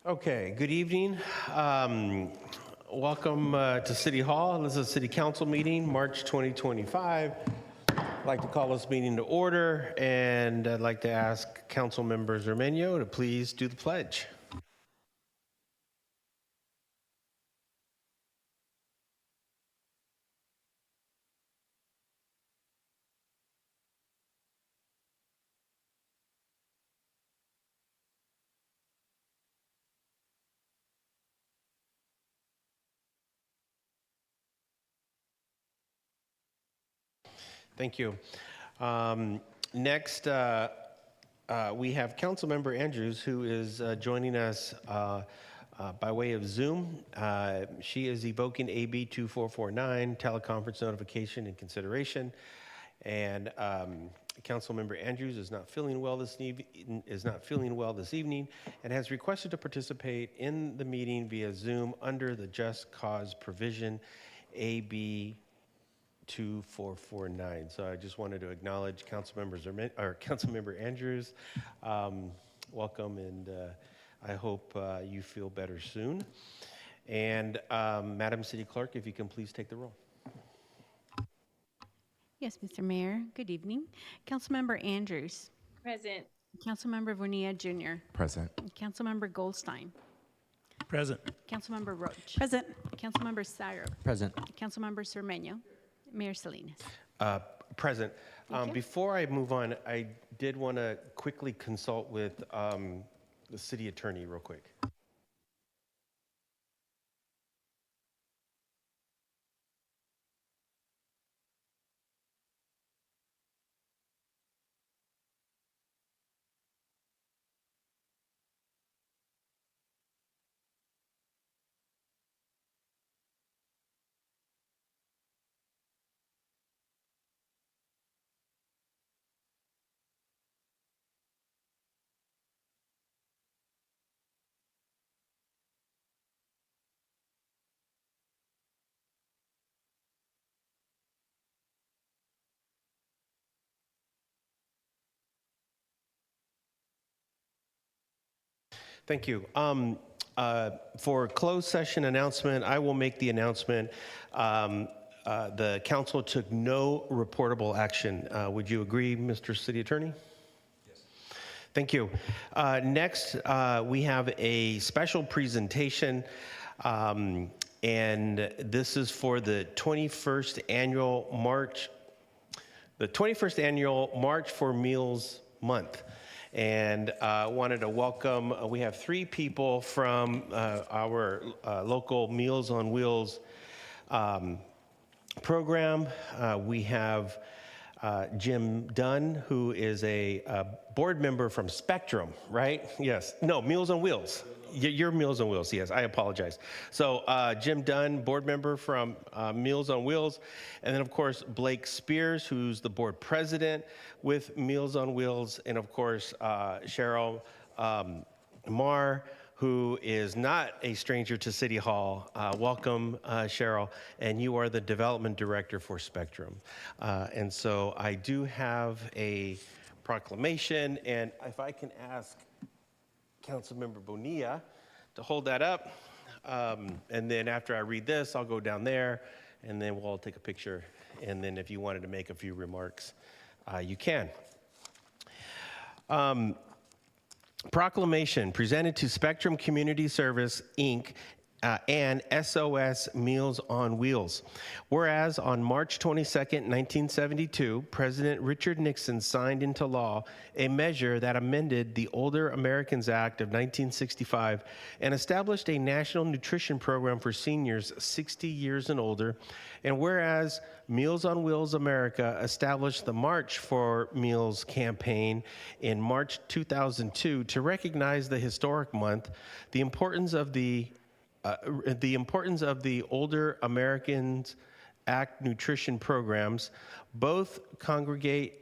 Okay, good evening. Welcome to City Hall. This is a City Council meeting, March 2025. I'd like to call this meeting to order, and I'd like to ask Council Member Zermenio to please do the pledge. Thank you. Next, we have Councilmember Andrews, who is joining us by way of Zoom. She is evoking AB 2449, teleconference notification and consideration. And Councilmember Andrews is not feeling well this evening and has requested to participate in the meeting via Zoom under the Just Cause provision AB 2449. So I just wanted to acknowledge Councilmember Andrews. Welcome, and I hope you feel better soon. And Madam City Clerk, if you can please take the roll. Yes, Mr. Mayor. Good evening. Councilmember Andrews. Present. Councilmember Bonilla Jr. Present. Councilmember Goldstein. Present. Councilmember Roach. Present. Councilmember Syro. Present. Councilmember Cermeño. Mayor Salinas. Present. Thank you. Before I move on, I did want to quickly consult with the city attorney real quick. Thank you. For closed session announcement, I will make the announcement. The council took no reportable action. Would you agree, Mr. City Attorney? Yes. Thank you. Next, we have a special presentation, and this is for the 21st annual March for Meals Month. And wanted to welcome, we have 3 people from our local Meals on Wheels program. We have Jim Dunn, who is a board member from Spectrum, right? Yes. No, Meals on Wheels. You're Meals on Wheels, yes, I apologize. So Jim Dunn, board member from Meals on Wheels. And then of course, Blake Spears, who's the board president with Meals on Wheels. And of course, Cheryl Marr, who is not a stranger to City Hall. Welcome, Cheryl. And you are the development director for Spectrum. And so I do have a proclamation, and if I can ask Councilmember Bonilla to hold that up. And then after I read this, I'll go down there, and then we'll all take a picture. And then if you wanted to make a few remarks, you can. Proclamation presented to Spectrum Community Service, Inc., and SOS Meals on Wheels. Whereas on March 22nd, 1972, President Richard Nixon signed into law a measure that amended the Older Americans Act of 1965 and established a national nutrition program for seniors 60 years and older. And whereas Meals on Wheels America established the March for Meals campaign in March 2002 to recognize the historic month, the importance of the Older Americans Act nutrition programs, both congregate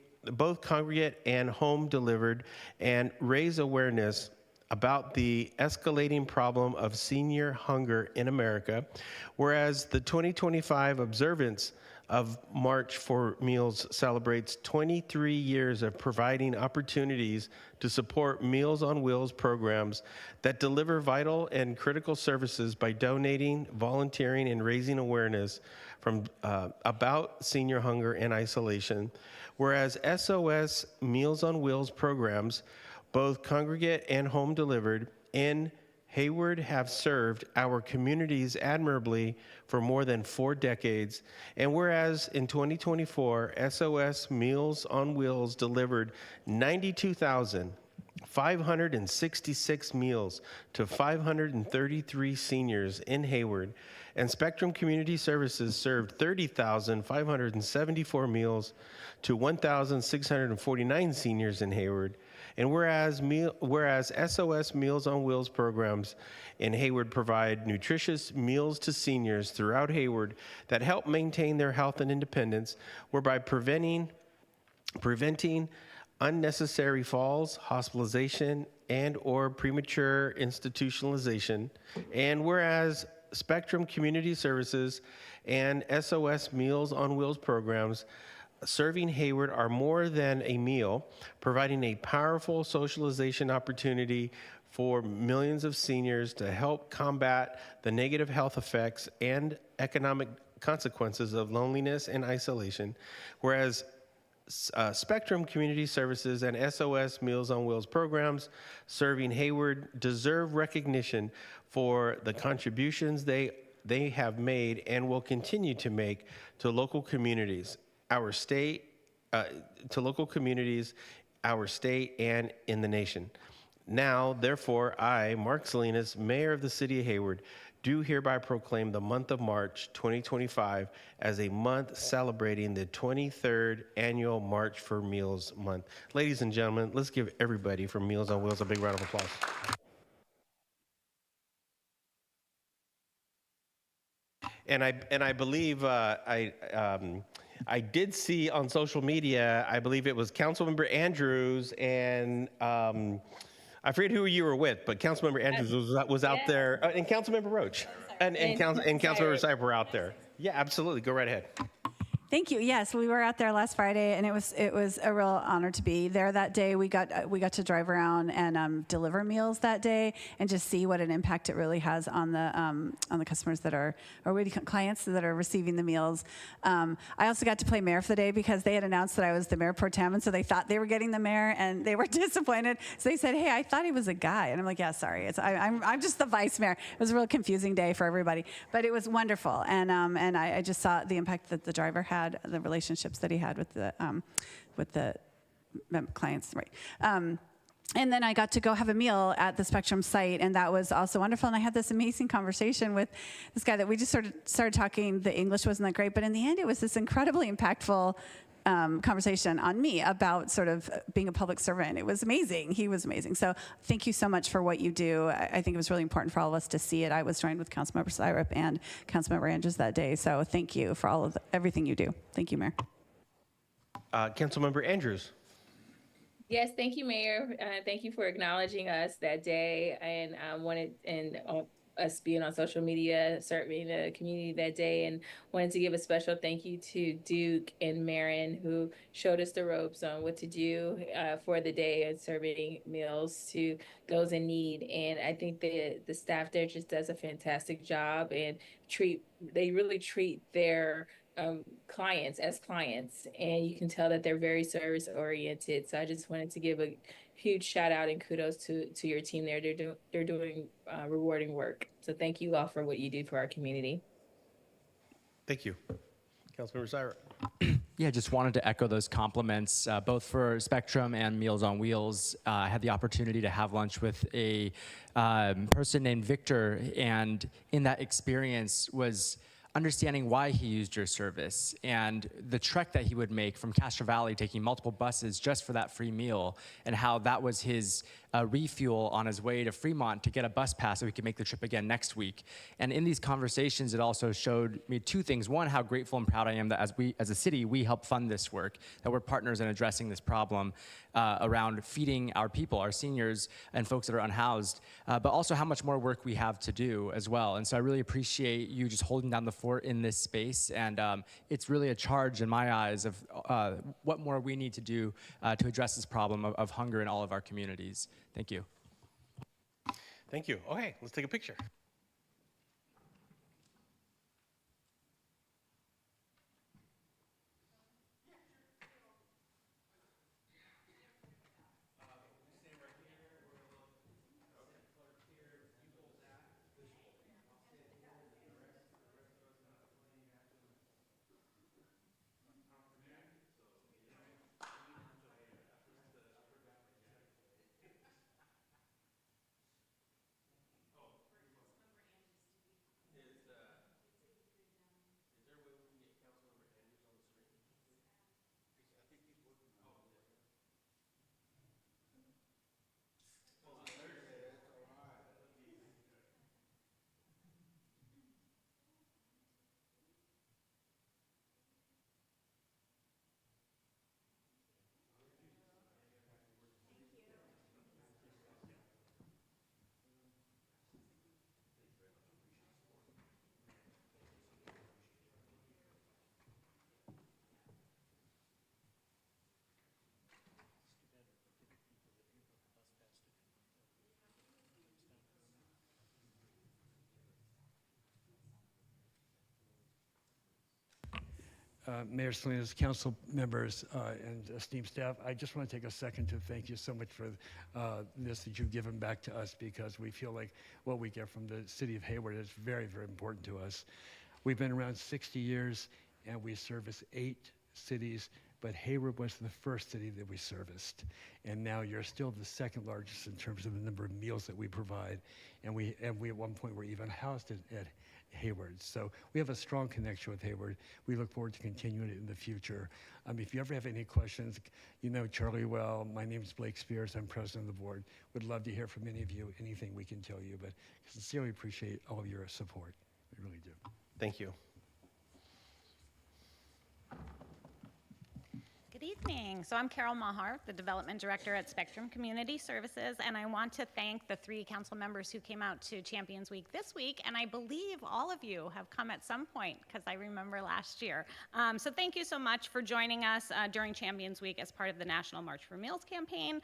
and home delivered, and raise awareness about the escalating problem of senior hunger in America. Whereas the 2025 observance of March for Meals celebrates 23 years of providing opportunities to support Meals on Wheels programs that deliver vital and critical services by donating, volunteering, and raising awareness about senior hunger and isolation. Whereas SOS Meals on Wheels programs, both congregate and home delivered, in Hayward have served our communities admirably for more than 4 decades. And whereas in 2024, SOS Meals on Wheels delivered 92,566 meals to 533 seniors in Hayward, and Spectrum Community Services served 30,574 meals to 1,649 seniors in Hayward. And whereas SOS Meals on Wheels programs in Hayward provide nutritious meals to seniors throughout Hayward that help maintain their health and independence, whereby preventing unnecessary falls, hospitalization, and or premature institutionalization. And whereas Spectrum Community Services and SOS Meals on Wheels programs serving Hayward are more than a meal, providing a powerful socialization opportunity for millions of seniors to help combat the negative health effects and economic consequences of loneliness and isolation. Whereas Spectrum Community Services and SOS Meals on Wheels programs serving Hayward deserve recognition for the contributions they have made and will continue to make to local communities, our state, and in the nation. Now, therefore, I, Mark Salinas, Mayor of the City of Hayward, do hereby proclaim the month of March 2025 as a month celebrating the 23rd Annual March for Meals Month. Ladies and gentlemen, let's give everybody from Meals on Wheels a big round of applause. And I believe I did see on social media, I believe it was Councilmember Andrews and I forget who you were with, but Councilmember Andrews was out there, and Councilmember Roach and Councilmember Cyber were out there. Yeah, absolutely. Go right ahead. Thank you. Yes, we were out there last Friday, and it was a real honor to be there that day. We got to drive around and deliver meals that day, and just see what an impact it really has on the customers that are, or clients that are receiving the meals. I also got to play mayor for the day because they had announced that I was the mayor pro tem, and so they thought they were getting the mayor, and they were disappointed. So they said, "Hey, I thought he was a guy," and I'm like, "Yeah, sorry, I'm just the vice mayor." It was a real confusing day for everybody, but it was wonderful, and I just saw the impact that the driver had. The relationships that he had with the clients, right? And then I got to go have a meal at the Spectrum site, and that was also wonderful. And I had this amazing conversation with this guy that we just sort of started talking. The English wasn't that great, but in the end, it was this incredibly impactful conversation on me about sort of being a public servant. It was amazing. He was amazing. So thank you so much for what you do. I think it was really important for all of us to see it. I was joined with Councilmember Syrup and Councilmember Andrews that day. So thank you for everything you do. Thank you, Mayor. Councilmember Andrews. Yes, thank you, Mayor. Thank you for acknowledging us that day, and us being on social media, serving the community that day, and wanted to give a special thank you to Duke and Marin, who showed us the ropes on what to do for the day and serving meals to those in need. And I think the staff there just does a fantastic job, and they really treat their clients as clients, and you can tell that they're very service oriented. So I just wanted to give a huge shout out and kudos to your team there. They're doing rewarding work. So thank you all for what you do for our community. Thank you. Councilmember Syrup. Yeah, just wanted to echo those compliments, both for Spectrum and Meals on Wheels. I had the opportunity to have lunch with a person named Victor, and in that experience was understanding why he used your service and the trek that he would make from Castro Valley, taking multiple buses just for that free meal, and how that was his refuel on his way to Fremont to get a bus pass so he could make the trip again next week. And in these conversations, it also showed me two things. One, how grateful and proud I am that as a city, we help fund this work, that we're partners in addressing this problem around feeding our people, our seniors, and folks that are unhoused, but also how much more work we have to do as well. And so I really appreciate you just holding down the fort in this space. And it's really a charge in my eyes of what more we need to do to address this problem of hunger in all of our communities. Thank you. Thank you. Okay, let's take a picture. Mayor Salinas, council members, and esteemed staff, I just want to take a second to thank you so much for this that you've given back to us, because we feel like what we get from the city of Hayward is very, very important to us. We've been around 60 years, and we service 8 cities, but Hayward was the first city that we serviced. And now you're still the second largest in terms of the number of meals that we provide. And we at one point were even housed at Hayward. So we have a strong connection with Hayward. We look forward to continuing it in the future. If you ever have any questions, you know Charlie well. My name is Blake Spears. I'm president of the board. Would love to hear from any of you, anything we can tell you, but sincerely appreciate all of your support. We really do. Thank you. Good evening. So I'm Carol Mahar, the Development Director at Spectrum Community Services, and I want to thank the 3 council members who came out to Champions Week this week, and I believe all of you have come at some point, because I remember last year. So thank you so much for joining us during Champions Week as part of the National March for Meals campaign.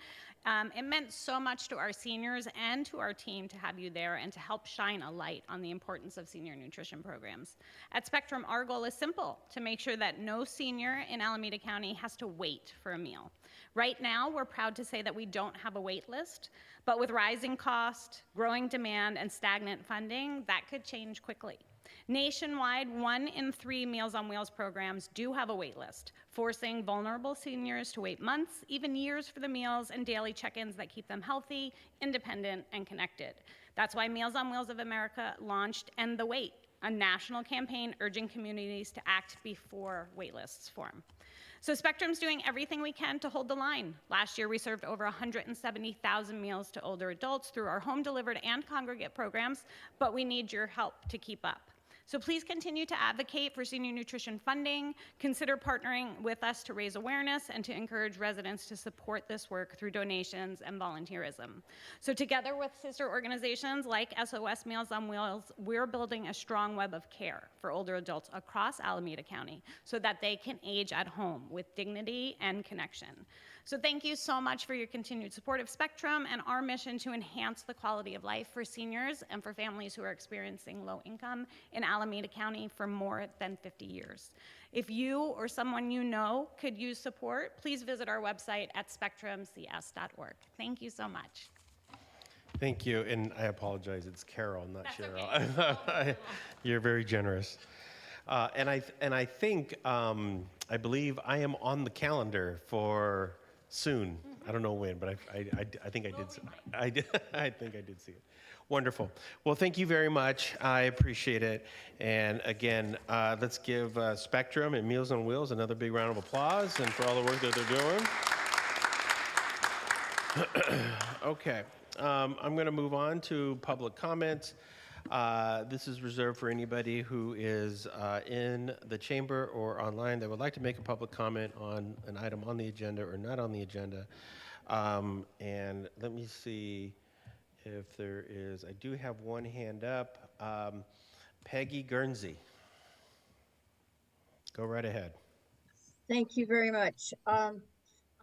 It meant so much to our seniors and to our team to have you there and to help shine a light on the importance of senior nutrition programs. At Spectrum, our goal is simple: to make sure that no senior in Alameda County has to wait for a meal. Right now, we're proud to say that we don't have a wait list, but with rising cost, growing demand, and stagnant funding, that could change quickly. Nationwide, 1 in 3 Meals on Wheels programs do have a wait list, forcing vulnerable seniors to wait months, even years, for the meals and daily check-ins that keep them healthy, independent, and connected. That's why Meals on Wheels of America launched End the Wait, a national campaign urging communities to act before wait lists form. So Spectrum's doing everything we can to hold the line. Last year, we served over 170,000 meals to older adults through our home-delivered and congregate programs, but we need your help to keep up. So please continue to advocate for senior nutrition funding, consider partnering with us to raise awareness and to encourage residents to support this work through donations and volunteerism. So together with sister organizations like SOS Meals on Wheels, we're building a strong web of care for older adults across Alameda County so that they can age at home with dignity and connection. So thank you so much for your continued support of Spectrum and our mission to enhance the quality of life for seniors and for families who are experiencing low income in Alameda County for more than 50 years. If you or someone you know could use support, please visit our website at spectrumcs.org. Thank you so much. Thank you, and I apologize. It's Carol, not That's Cheryl. okay. You're very generous. And I think, I believe I am on the calendar for soon. I don't know when, but I think I did. I think I did see it. Wonderful. Well, thank you very much. I appreciate it. And again, let's give Spectrum and Meals on Wheels another big round of applause and for all the work that they're doing. Okay, I'm going to move on to public comments. This is reserved for anybody who is in the chamber or online that would like to make a public comment on an item on the agenda or not on the agenda. And let me see if there is, I do have one hand up. Peggy Guernsey. Go right ahead. Thank you very much.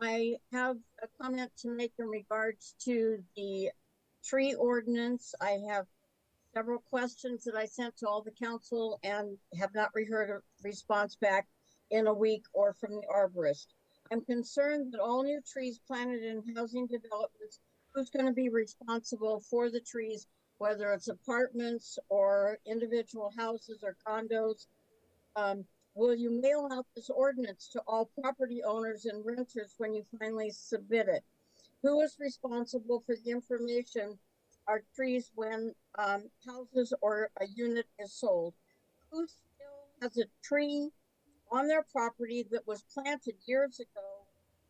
I have a comment to make in regards to the tree ordinance. I have several questions that I sent to all the council and have not heard a response back in a week or from the arborist. I'm concerned that all new trees planted in housing developments, who's going to be responsible for the trees, whether it's apartments or individual houses or condos? Will you mail out this ordinance to all property owners and renters when you finally submit it? Who is responsible for the information are trees when houses or a unit is sold? Who still has a tree on their property that was planted years ago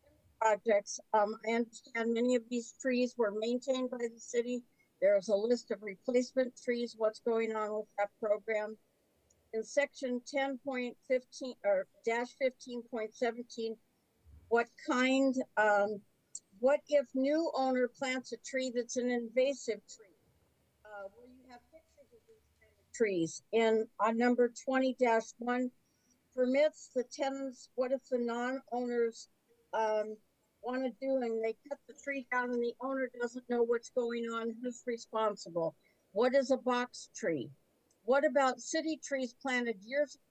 in projects? I understand many of these trees were maintained by the city. There's a list of replacement trees. What's going on with that program? In section 10.15 or dash 15.17, what if new owner plants a tree that's an invasive tree? Will you have pictures of these kind of trees? In on number 20-1, permits the tenants, what if the non-owners want to do and they cut the tree down and the owner doesn't know what's going on? Who's responsible? What is a box tree? What about city trees planted years ago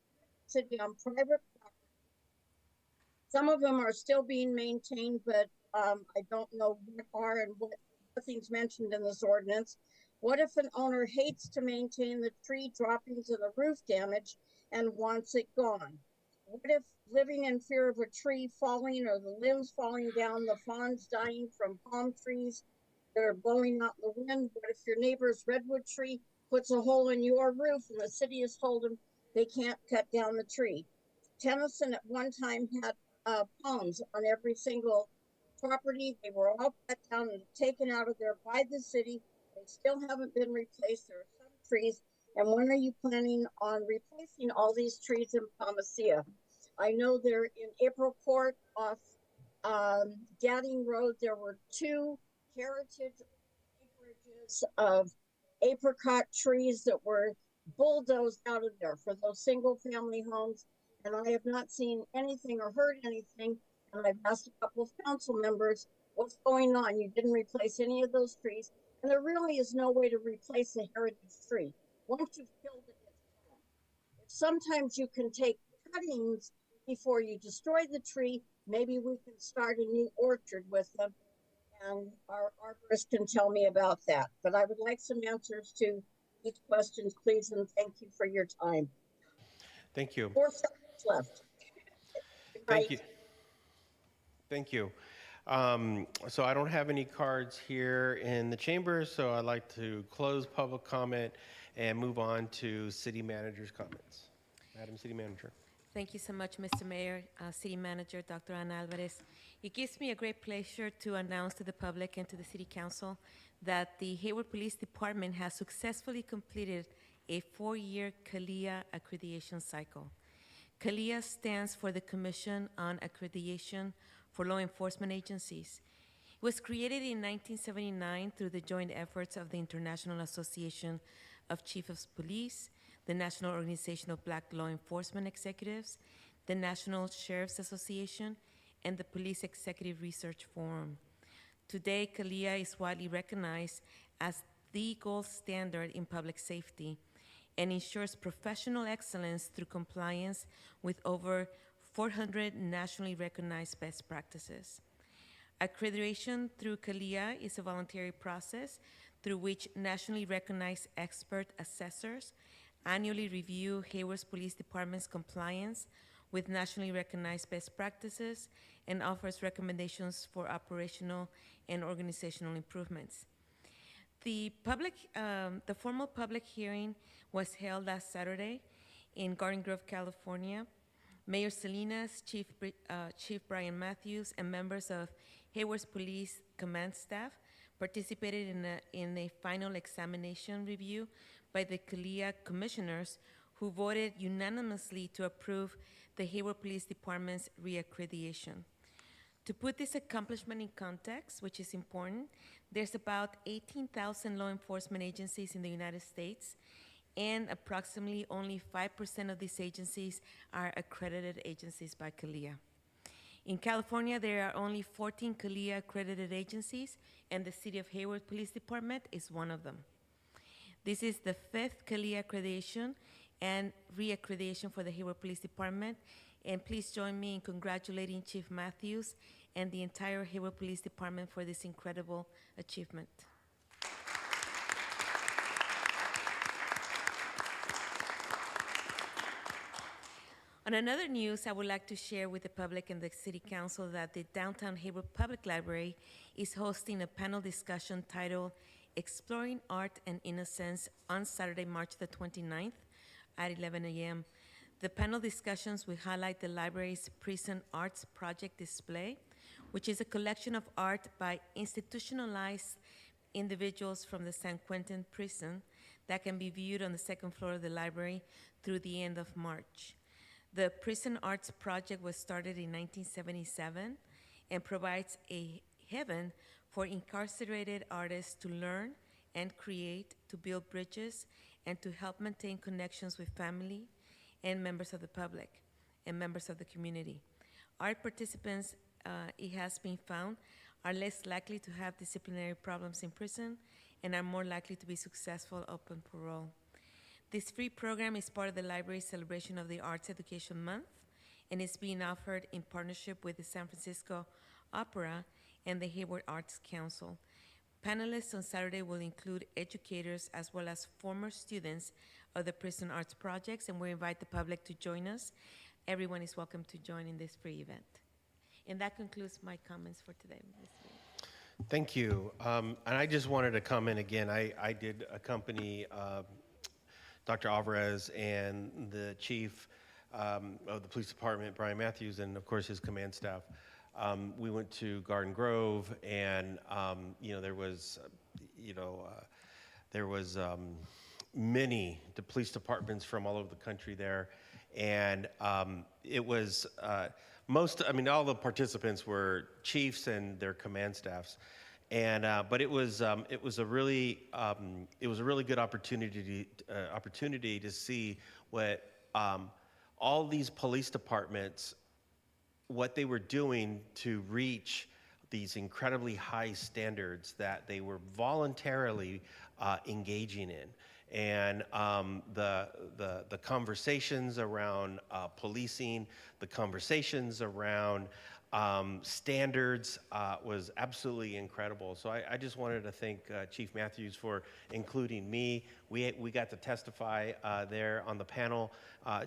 city on private property? Some of them are still being maintained, but I don't know what are and what things mentioned in this ordinance. What if an owner hates to maintain the tree droppings and the roof damage and wants it gone? What if living in fear of a tree falling or the limbs falling down, the fronds dying from palm trees that are blowing out in the wind? What if your neighbor's redwood tree puts a hole in your roof and the city has told them they can't cut down the tree? Tennyson at one time had palms on every single property. They were all cut down and taken out of there by the city. They still haven't been replaced. There are some trees. And when are you planning on replacing all these trees in Palmacia? I know they're in April Court off Gadding Road. There were 2 heritage acreages of apricot trees that were bulldozed out of there for those single family homes. And I have not seen anything or heard anything. And I've asked a couple of council members, what's going on? You didn't replace any of those trees. And there really is no way to replace a heritage tree. Once you've killed it, it's gone. Sometimes you can take cuttings before you destroy the tree. Maybe we can start a new orchard with them. And our arborist can tell me about that. But I would like some answers to these questions, please, and thank you for your time. Thank you. 4 seconds left. Thank you. Thank you. So I don't have any cards here in the chamber, so I'd like to close public comment and move on to city manager's comments. Madam City Manager. Thank you so much, Mr. Mayor, City Manager, Dr. Ana Alvarez. It gives me a great pleasure to announce to the public and to the City Council that the Hayward Police Department has successfully completed a 4-year CALIA accreditation cycle. CALIA stands for the Commission on Accreditation for Law Enforcement Agencies. It was created in 1979 through the joint efforts of the International Association of Chiefs of Police, the National Organization of Black Law Enforcement Executives, the National Sheriff's Association, and the Police Executive Research Forum. Today, CALIA is widely recognized as the gold standard in public safety and ensures professional excellence through compliance with over 400 nationally recognized best practices. Accreditation through CALIA is a voluntary process through which nationally recognized expert assessors annually review Hayward's Police Department's compliance with nationally recognized best practices and offers recommendations for operational and organizational improvements. The formal public hearing was held last Saturday in Garden Grove, California, Mayor Salinas, Chief Brian Matthews, and members of Hayward's Police Command staff participated in a final examination review by the CALIA commissioners, who voted unanimously to approve the Hayward Police Department's reaccreditation. To put this accomplishment in context, which is important, there's about 18,000 law enforcement agencies in the United States, and approximately only 5% of these agencies are accredited agencies by CALIA. In California, there are only 14 CALIA accredited agencies, and the City of Hayward Police Department is one of them. This is the 5th CALIA accreditation and reaccreditation for the Hayward Police Department. And please join me in congratulating Chief Matthews and the entire Hayward Police Department for this incredible achievement. On another news, I would like to share with the public and the City Council that the Downtown Hayward Public Library is hosting a panel discussion titled Exploring Art and Innocence on Saturday, March the 29th at 11 a.m. The panel discussions will highlight the library's Prison Arts Project display, which is a collection of art by institutionalized individuals from the San Quentin prison that can be viewed on the second floor of the library through the end of March. The Prison Arts Project was started in 1977 and provides a haven for incarcerated artists to learn and create, to build bridges, and to help maintain connections with family and members of the public and members of the community. Art participants, it has been found, are less likely to have disciplinary problems in prison and are more likely to be successful upon parole. This free program is part of the library's celebration of the Arts Education Month and is being offered in partnership with the San Francisco Opera and the Hayward Arts Council. Panelists on Saturday will include educators as well as former students of the Prison Arts Projects, and we invite the public to join us. Everyone is welcome to join in this free event. And that concludes my comments for today. Thank you. And I just wanted to comment again. I did accompany Dr. Alvarez and the chief of the police department, Brian Matthews, and of course his command staff. We went to Garden Grove, and there was many police departments from all over the country there, and it was all the participants were chiefs and their command staffs, and but it was a really good opportunity to see what all these police departments, what they were doing to reach these incredibly high standards that they were voluntarily engaging in. And the conversations around policing, the conversations around standards was absolutely incredible. So I just wanted to thank Chief Matthews for including me. We got to testify there on the panel.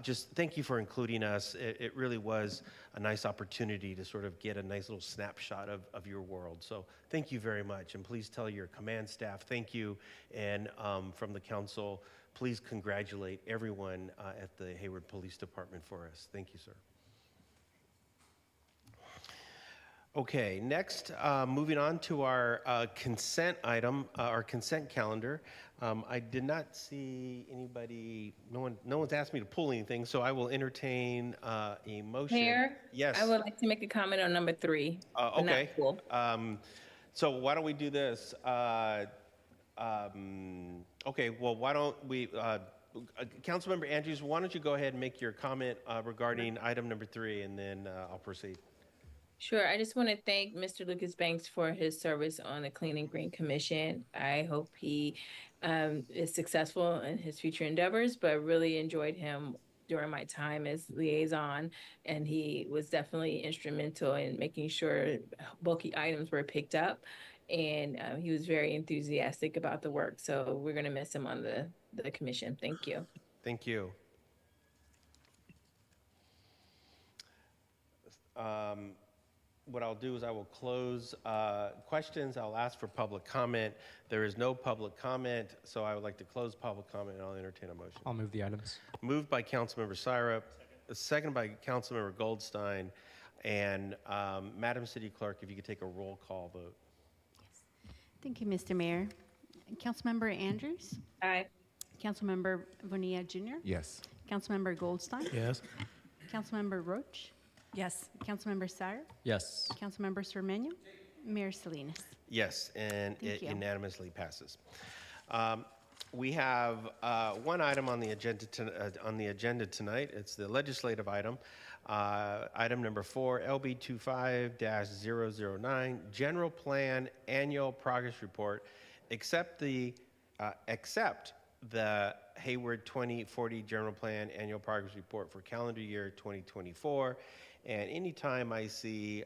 Just thank you for including us. It really was a nice opportunity to sort of get a nice little snapshot of your world. So thank you very much. And please tell your command staff thank you. And from the council, please congratulate everyone at the Hayward Police Department for us. Thank you, sir. Okay, next, moving on to our consent item, our consent calendar. I did not see anybody, no one's asked me to pull anything, so I will entertain a motion. Mayor? Yes. I would like to make a comment on number 3. but not Okay. full. So why don't we do this? Okay, well, why don't we, Councilmember Andrews, why don't you go ahead and make your comment regarding item number 3, and then I'll proceed. Sure. I just want to thank Mr. Lucas Banks for his service on the Clean and Green Commission. I hope he is successful in his future endeavors, but really enjoyed him during my time as liaison. And he was definitely instrumental in making sure bulky items were picked up. And he was very enthusiastic about the work. So we're going to miss him on the commission. Thank you. Thank you. What I'll do is I will close questions. I'll ask for public comment. There is no public comment, so I would like to close public comment, and I'll entertain a motion. I'll move the items. Moved by Councilmember Syrup, second by Councilmember Goldstein. And Madam City Clerk, if you could take a roll call vote. Thank you, Mr. Mayor. Councilmember Andrews? Aye. Councilmember Bonilla Jr.? Yes. Councilmember Goldstein? Yes. Councilmember Roach? Yes. Councilmember Sire? Yes. Councilmember Cermeño? Mayor Salinas? Yes, and Thank it you. unanimously passes. We have one item on the agenda tonight. It's the legislative item. Item number 4, LB 25-009, General Plan Annual Progress Report. Accept the Hayward 2040 General Plan Annual Progress Report for calendar year 2024. And anytime I see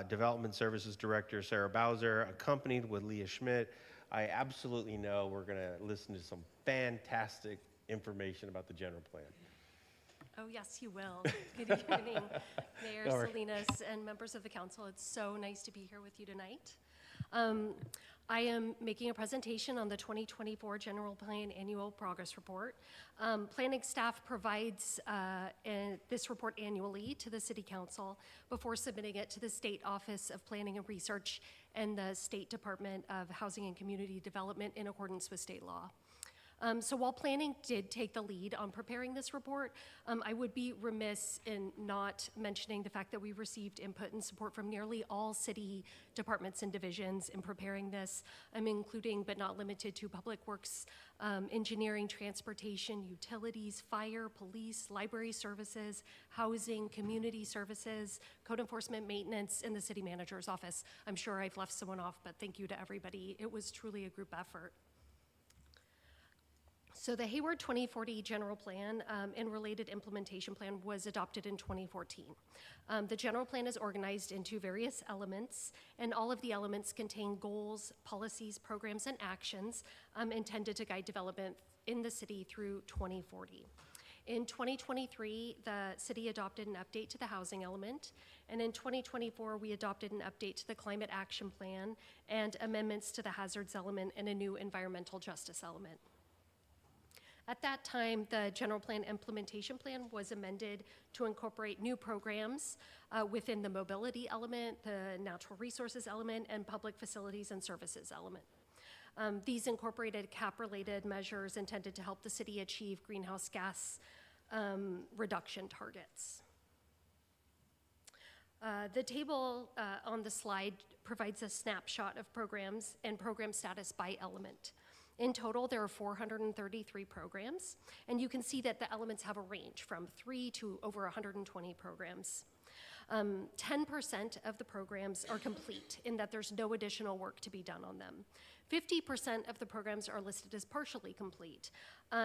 Development Services Director Sarah Bowser accompanied with Leah Schmidt, I absolutely know we're going to listen to some fantastic information about the general plan. Oh, yes, you will. Good evening, Mayor All right. Salinas and members of the council. It's so nice to be here with you tonight. I am making a presentation on the 2024 General Plan Annual Progress Report. Planning staff provides this report annually to the City Council before submitting it to the State Office of Planning and Research and the State Department of Housing and Community Development in accordance with state law. So while planning did take the lead on preparing this report, I would be remiss in not mentioning the fact that we received input and support from nearly all city departments and divisions in preparing this, including but not limited to public works, engineering, transportation, utilities, fire, police, library services, housing, community services, code enforcement, maintenance, and the city manager's office. I'm sure I've left someone off, but thank you to everybody. It was truly a group effort. So the Hayward 2040 General Plan and related implementation plan was adopted in 2014. The general plan is organized into various elements, and all of the elements contain goals, policies, programs, and actions intended to guide development in the city through 2040. In 2023, the city adopted an update to the housing element, and in 2024, we adopted an update to the climate action plan and amendments to the hazards element and a new environmental justice element. At that time, the general plan implementation plan was amended to incorporate new programs within the mobility element, the natural resources element, and public facilities and services element. These incorporated CAP-related measures intended to help the city achieve greenhouse gas reduction targets. The table on the slide provides a snapshot of programs and program status by element. In total, there are 433 programs, and you can see that the elements have a range from 3 to over 120 programs. 10% of the programs are complete in that there's no additional work to be done on them. 50% of the programs are listed as partially complete,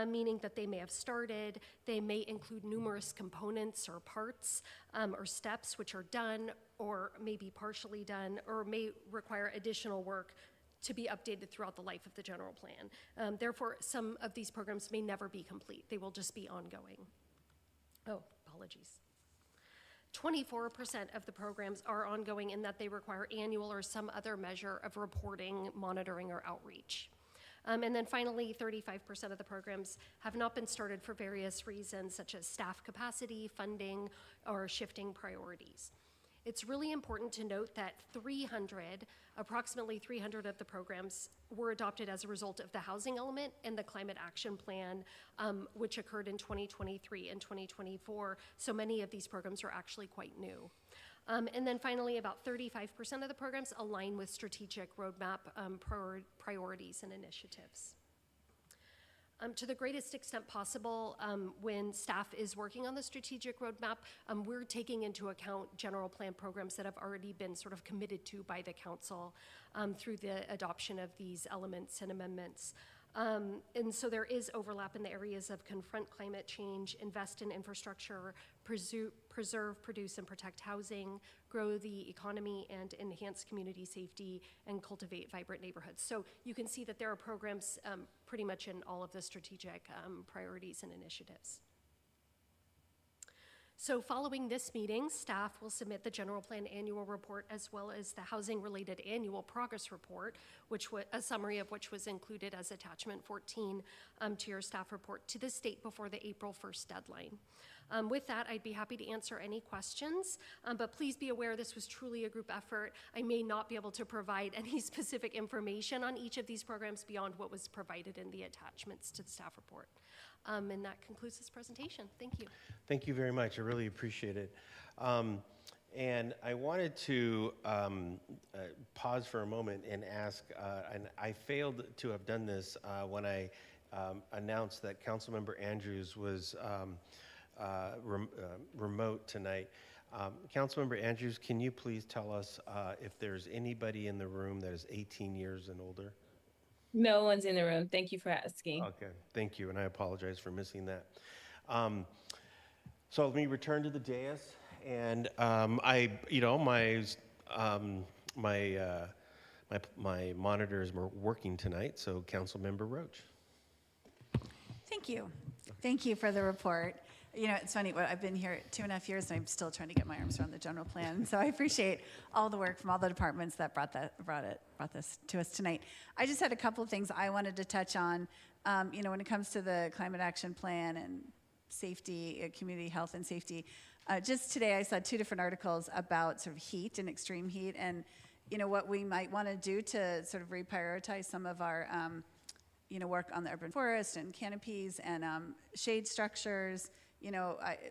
meaning that they may have started, they may include numerous components or parts or steps which are done or may be partially done or may require additional work to be updated throughout the life of the general plan. Therefore, some of these programs may never be complete. They will just be ongoing. Oh, apologies. 24% of the programs are ongoing in that they require annual or some other measure of reporting, monitoring, or outreach. And then finally, 35% of the programs have not been started for various reasons, such as staff capacity, funding, or shifting priorities. It's really important to note that approximately 300 of the programs were adopted as a result of the housing element and the climate action plan, which occurred in 2023 and 2024. So many of these programs are actually quite new. And then finally, about 35% of the programs align with strategic roadmap priorities and initiatives. To the greatest extent possible, when staff is working on the strategic roadmap, we're taking into account general plan programs that have already been sort of committed to by the council through the adoption of these elements and amendments. And so there is overlap in the areas of confront climate change, invest in infrastructure, preserve, produce, and protect housing, grow the economy, and enhance community safety, and cultivate vibrant neighborhoods. So you can see that there are programs pretty much in all of the strategic priorities and initiatives. So following this meeting, staff will submit the general plan annual report as well as the housing-related annual progress report, a summary of which was included as attachment 14 to your staff report to the state before the April 1st deadline. With that, I'd be happy to answer any questions, but please be aware this was truly a group effort. I may not be able to provide any specific information on each of these programs beyond what was provided in the attachments to the staff report. And that concludes this presentation. Thank you. Thank you very much. I really appreciate it. And I wanted to pause for a moment and ask, and I failed to have done this when I announced that Councilmember Andrews was remote tonight. Councilmember Andrews, can you please tell us if there's anybody in the room that is 18 years and older? No one's in the room. Thank you for asking. Okay, thank you, and I apologize for missing that. So let me return to the dais, and my monitors were working tonight. So, Councilmember Roach. Thank you. Thank you for the report. You know, it's funny, I've been here 2.5 years and I'm still trying to get my arms around the general plan. So I appreciate all the work from all the departments that brought this to us tonight. I just had a couple of things I wanted to touch on. When it comes to the climate action plan and safety, community health and safety. Just today I saw 2 different articles about sort of heat and extreme heat and, what we might want to do to sort of reprioritize some of our, work on the urban forest and canopies and shade structures,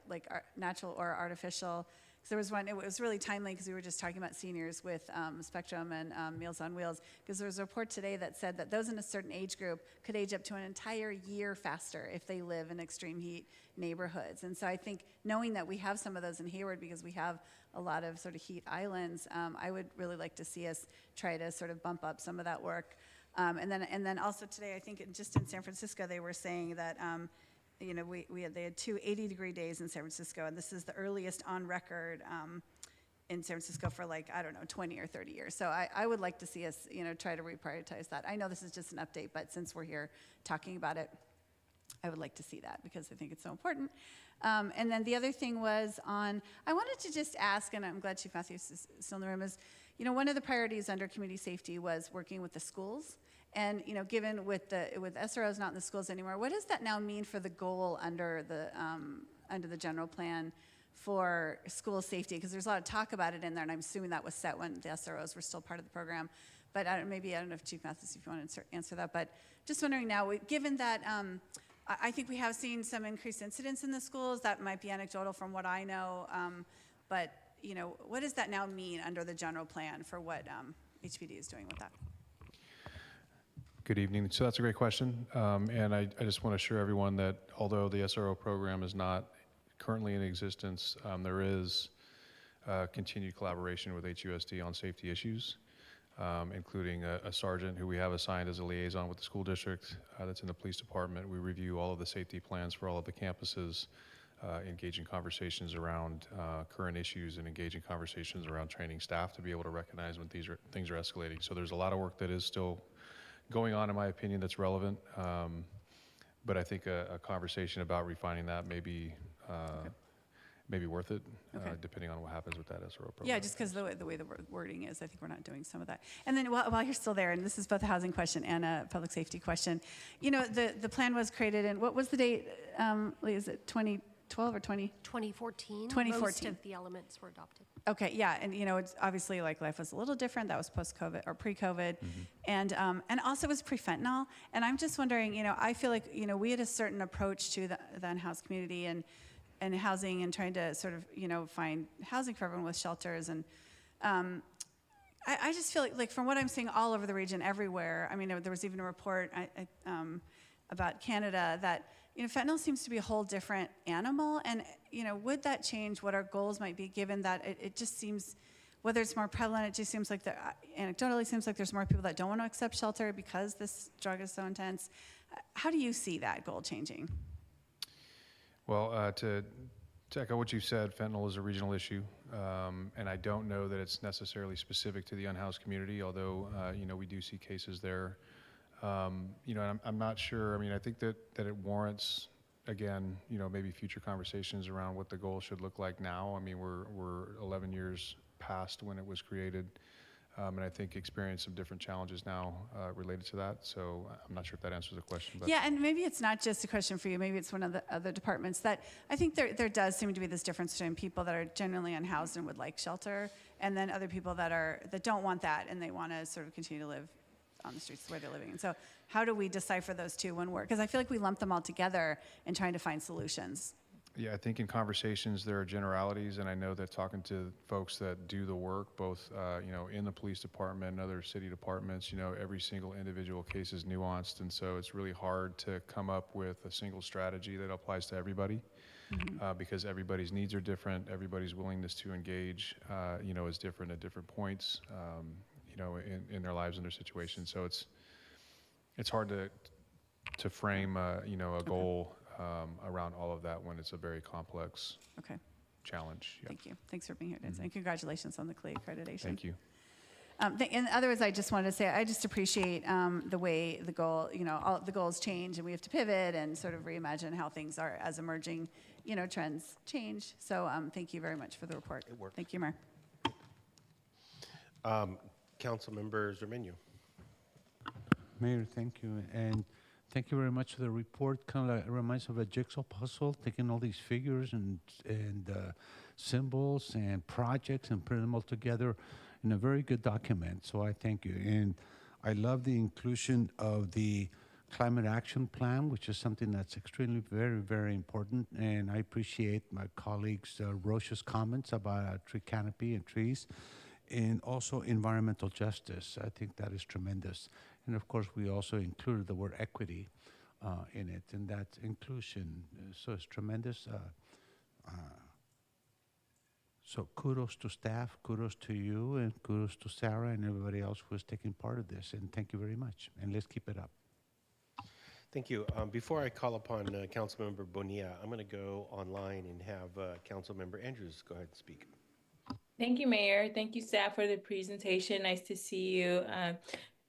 like natural or artificial. So there was one, it was really timely because we were just talking about seniors with Spectrum and Meals on Wheels, because there was a report today that said that those in a certain age group could age up to an entire year faster if they live in extreme heat neighborhoods. And so I think knowing that we have some of those in Hayward because we have a lot of sort of heat islands, I would really like to see us try to sort of bump up some of that work. And then also today, I think just in San Francisco, they were saying that they had 2 80-degree days in San Francisco, and this is the earliest on record in San Francisco for 20 or 30 years. So I would like to see us, try to reprioritize that. I know this is just an update, but since we're here talking about it, I would like to see that because I think it's so important. And then the other thing was I wanted to just ask, and I'm glad Chief Matthews is still in the room, is, one of the priorities under community safety was working with the schools. And given with SROs not in the schools anymore, what does that now mean for the goal under the general plan for school safety? Because there's a lot of talk about it in there, and I'm assuming that was set when the SROs were still part of the program. But I don't know if Chief Mathis, if you want to answer that. But just wondering now, given that I think we have seen some increased incidents in the schools, that might be anecdotal from what I know. But what does that now mean under the general plan for what HPD is doing with that? Good evening. So that's a great question. And I just want to assure everyone that although the SRO program is not currently in existence, there is continued collaboration with HUSD on safety issues, including a sergeant who we have assigned as a liaison with the school district that's in the police department. We review all of the safety plans for all of the campuses, engage in conversations around current issues and engage in conversations around training staff to be able to recognize when things are escalating. So there's a lot of work that is still going on, in my opinion, that's relevant. But I think a conversation about refining that may be worth it, depending on what happens with that SRO program. Yeah, just because the way the wording is, I think we're not doing some of that. And then while you're still there, and this is both a housing question and a public safety question, the plan was created in, what was the date, Lee, is it 2012 or 2014? 2014. Most of the elements were adopted. Okay, yeah, and it's obviously life was a little different. That was post-COVID or pre-COVID, and also it was pre-fentanyl. And I'm just wondering, I feel like we had a certain approach to the unhoused community and housing and trying to sort of find housing for everyone with shelters. And I just feel like from what I'm seeing all over the region, everywhere. I mean, there was even a report about Canada that fentanyl seems to be a whole different animal, and would that change what our goals might be, given that it just seems, whether it's more prevalent, it just seems like anecdotally seems like there's more people that don't want to accept shelter because this drug is so intense. How do you see that goal changing? Well, to echo what you said, fentanyl is a regional issue, and I don't know that it's necessarily specific to the unhoused community, although we do see cases there. And I'm not sure. I mean, I think that it warrants again, maybe future conversations around what the goal should look like now. I mean, we're 11 years past when it was created, and I think experience some different challenges now related to that. So I'm not sure if that answers the question. But Yeah, and maybe it's not just a question for you. Maybe it's one of the other departments that I think there does seem to be this difference between people that are generally unhoused and would like shelter, and then other people that don't want that and they want to sort of continue to live on the streets where they're living. And so how do we decipher those two when because I feel like we lump them all together in trying to find solutions. yeah, I think in conversations there are generalities, and I know that talking to folks that do the work, both in the police department and other city departments, every single individual case is nuanced, and so it's really hard to come up with a single strategy that applies to everybody, because everybody's needs are different, everybody's willingness to engage, is different at different points, in their lives and their situations. So it's hard to frame a goal around all of that when it's a very complex challenge. Yeah. Thank you. Thanks for being here today. And congratulations on the CLE accreditation. Thank you. In other words, I just wanted to say, I just appreciate the way the goal, all the goals change and we have to pivot and sort of reimagine how things are as emerging, trends change. So thank you very much for the report. It worked. Thank you, Mayor. Councilmember Zermeño. Mayor, thank you. And thank you very much for the report. Kind of reminds of a jigsaw puzzle, taking all these figures and symbols and projects and putting them all together in a very good document. So I thank you. And I love the inclusion of the climate action plan, which is something that's extremely very, very important. And I appreciate my colleagues Rocha's comments about tree canopy and trees, and also environmental justice. I think that is tremendous. And of course, we also included the word equity in it, and that's inclusion. So it's tremendous. So kudos to staff, kudos to you, and kudos to Sarah and everybody else who is taking part of this. And thank you very much. And let's keep it up. Thank you. Before I call upon Councilmember Bonilla, I'm going to go online and have Councilmember Andrews go ahead and speak. Thank you, Mayor. Thank you, staff, for the presentation. Nice to see you.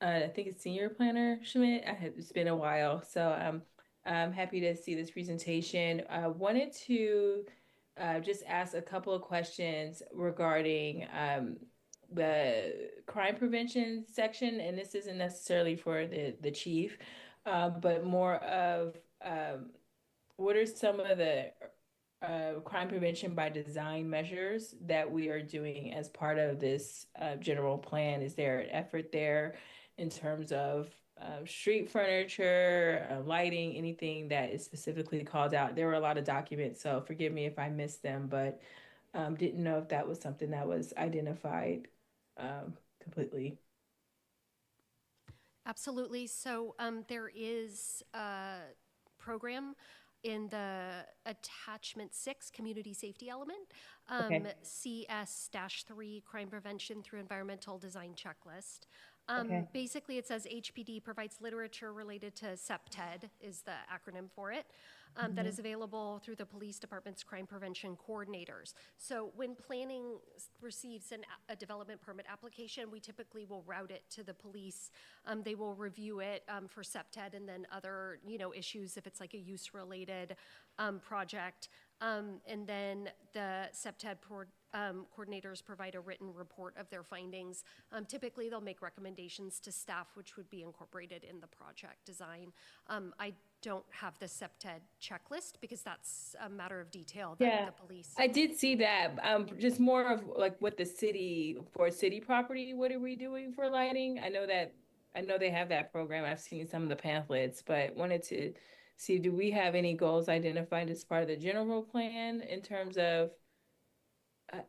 I think it's Senior Planner Schmidt. It's been a while, so I'm happy to see this presentation. I wanted to just ask a couple of questions regarding the crime prevention section, and this isn't necessarily for the chief, but more of what are some of the crime prevention by design measures that we are doing as part of this general plan? Is there an effort there in terms of street furniture, lighting, anything that is specifically called out? There were a lot of documents, so forgive me if I missed them, but didn't know if that was something that was identified completely. Absolutely. So there is a program in the attachment 6 community safety element, CS-3 crime prevention through environmental design checklist. Basically, it says HPD provides literature related to CPTED is the acronym for it, that is available through the police department's crime prevention coordinators. So when planning receives a development permit application, we typically will route it to the police. They will review it for CPTED and then other issues if it's like a use-related project. And then the CPTED coordinators provide a written report of their findings. Typically, they'll make recommendations to staff, which would be incorporated in the project design. I don't have the CPTED checklist because that's a matter of detail that the police. I did see that. Just more of like what the city, for city property, what are we doing for lighting? I know they have that program. I've seen some of the pamphlets, but wanted to see, do we have any goals identified as part of the general plan in terms of I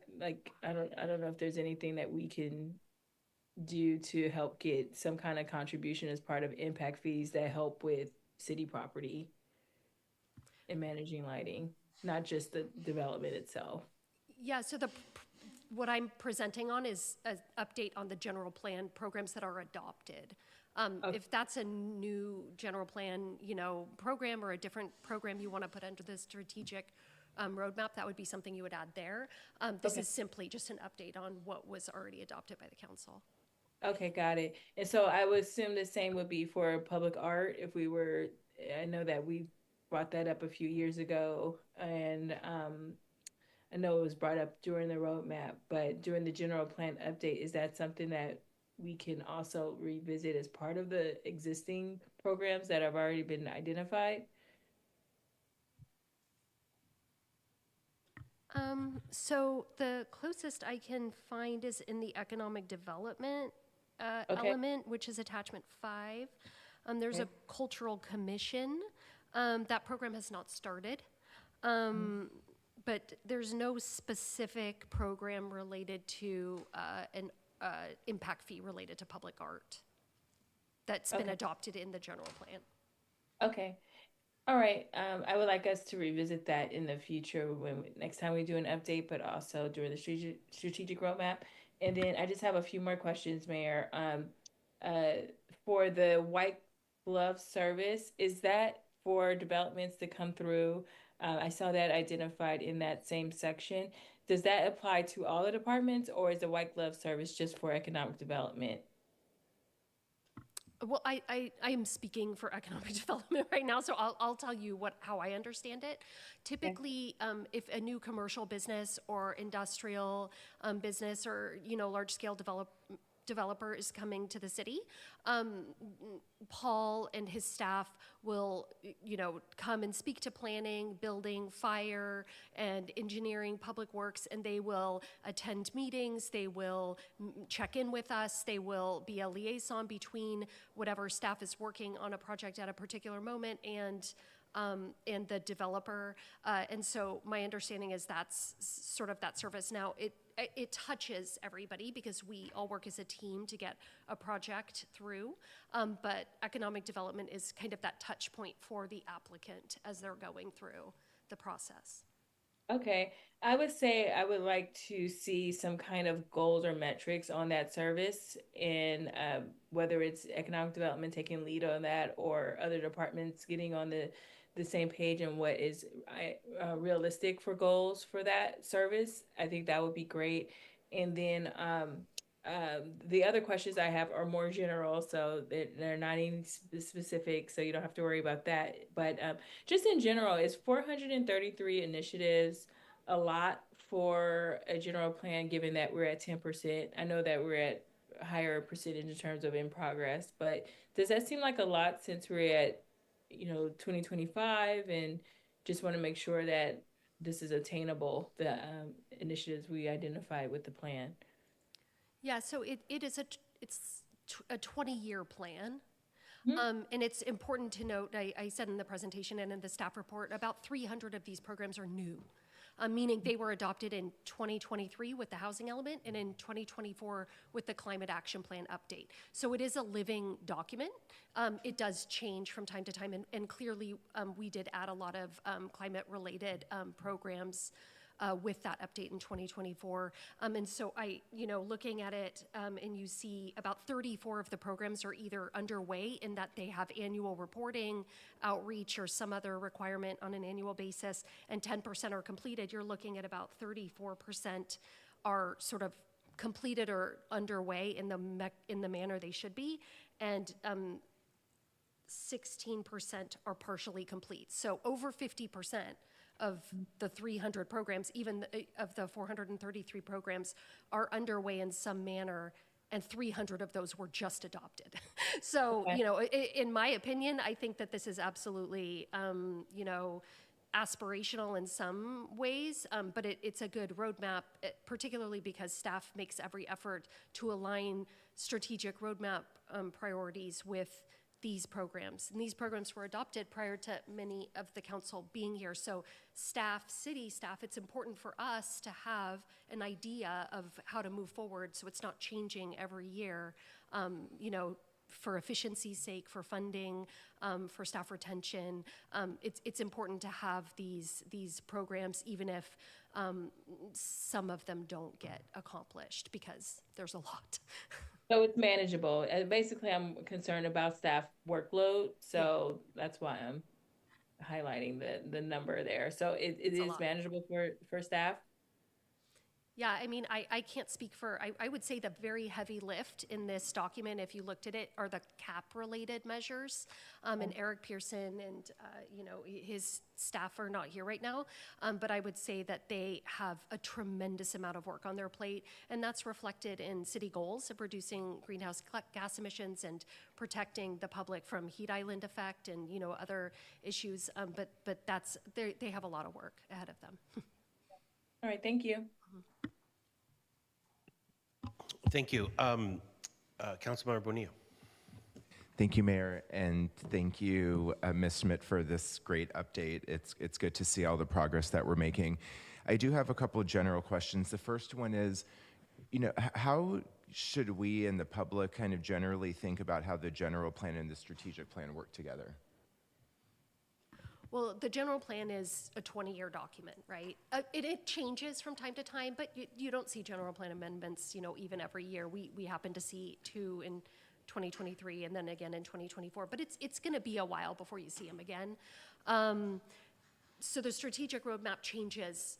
don't know if there's anything that we can do to help get some kind of contribution as part of impact fees that help with city property and managing lighting, not just the development itself. Yeah, so what I'm presenting on is an update on the general plan programs that are adopted. If that's a new general plan, program or a different program you want to put under the strategic roadmap, that would be something you would add there. This is simply just an update on what was already adopted by the council. Okay, got it. And so I would assume the same would be for public art if we were, I know that we brought that up a few years ago, and I know it was brought up during the roadmap, but during the general plan update, is that something that we can also revisit as part of the existing programs that have already been identified? So the closest I can find is in the economic development Okay. element, which is attachment 5. There's Okay. a cultural commission. That program has not started. But there's no specific program related to an impact fee related to public art that's been Okay. adopted in the general plan. Okay. All right. I would like us to revisit that in the future next time we do an update, but also during the strategic roadmap. And then I just have a few more questions, Mayor. For the white glove service, is that for developments to come through? I saw that identified in that same section. Does that apply to all the departments, or is the white glove service just for economic development? Well, I am speaking for economic development right now, so I'll tell you how I understand it. Typically, if a new commercial business or industrial business or large scale developer is coming to the city, Paul and his staff will come and speak to planning, building, fire, and engineering, public works, and they will attend meetings, they will check in with us, they will be a liaison between whatever staff is working on a project at a particular moment and the developer. And so my understanding is that's sort of that service. Now, it touches everybody because we all work as a team to get a project through. But economic development is kind of that touch point for the applicant as they're going through the process. Okay, I would say I would like to see some kind of goals or metrics on that service, and whether it's economic development taking lead on that or other departments getting on the same page and what is realistic for goals for that service. I think that would be great. And then the other questions I have are more general, so they're not even specific, so you don't have to worry about that. But just in general, is 433 initiatives a lot for a general plan, given that we're at 10%? I know that we're at a higher percentage in terms of in progress, but does that seem like a lot since we're at 2025, and just want to make sure that this is attainable, the initiatives we identified with the plan? Yeah, so it's a 20-year plan. And it's important to note, I said in the presentation and in the staff report, about 300 of these programs are new, meaning they were adopted in 2023 with the housing element and in 2024 with the climate action plan update. So it is a living document. It does change from time to time, and clearly we did add a lot of climate-related programs with that update in 2024. And so looking at it, and you see about 34 of the programs are either underway in that they have annual reporting, outreach, or some other requirement on an annual basis, and 10% are completed. You're looking at about 34% are sort of completed or underway in the manner they should be, and 16% are partially complete. So over 50% of the 300 programs, even of the 433 programs, are underway in some manner, and 300 of those were just adopted. So, Okay. In my opinion, I think that this is absolutely, aspirational in some ways, but it's a good roadmap, particularly because staff makes every effort to align strategic roadmap priorities with these programs. And these programs were adopted prior to many of the council being here. So city staff, it's important for us to have an idea of how to move forward so it's not changing every year, for efficiency's sake, for funding, for staff retention. It's important to have these programs, even if some of them don't get accomplished, because there's a lot. So it's manageable. Basically, I'm concerned about staff workload, so that's why I'm highlighting the number there. So it a is lot. manageable for staff? Yeah, I mean, I can't speak for, I would say the very heavy lift in this document, if you looked at it, are the cap-related measures. And Eric Pearson and, his staff are not here right now. But I would say that they have a tremendous amount of work on their plate. And that's reflected in city goals of reducing greenhouse gas emissions and protecting the public from heat island effect and, other issues. But they have a lot of work ahead of them. All right, thank you. Thank you. Councilmember Bonilla. Thank you, Mayor, and thank you, Ms. Schmidt, for this great update. It's good to see all the progress that we're making. I do have a couple of general questions. The first one is, how should we and the public kind of generally think about how the general plan and the strategic plan work together? Well, the general plan is a 20-year document, right? It changes from time to time, but you don't see general plan amendments, even every year. We happen to see 2 in 2023 and then again in 2024, but it's going to be a while before you see them again. So the strategic roadmap changes,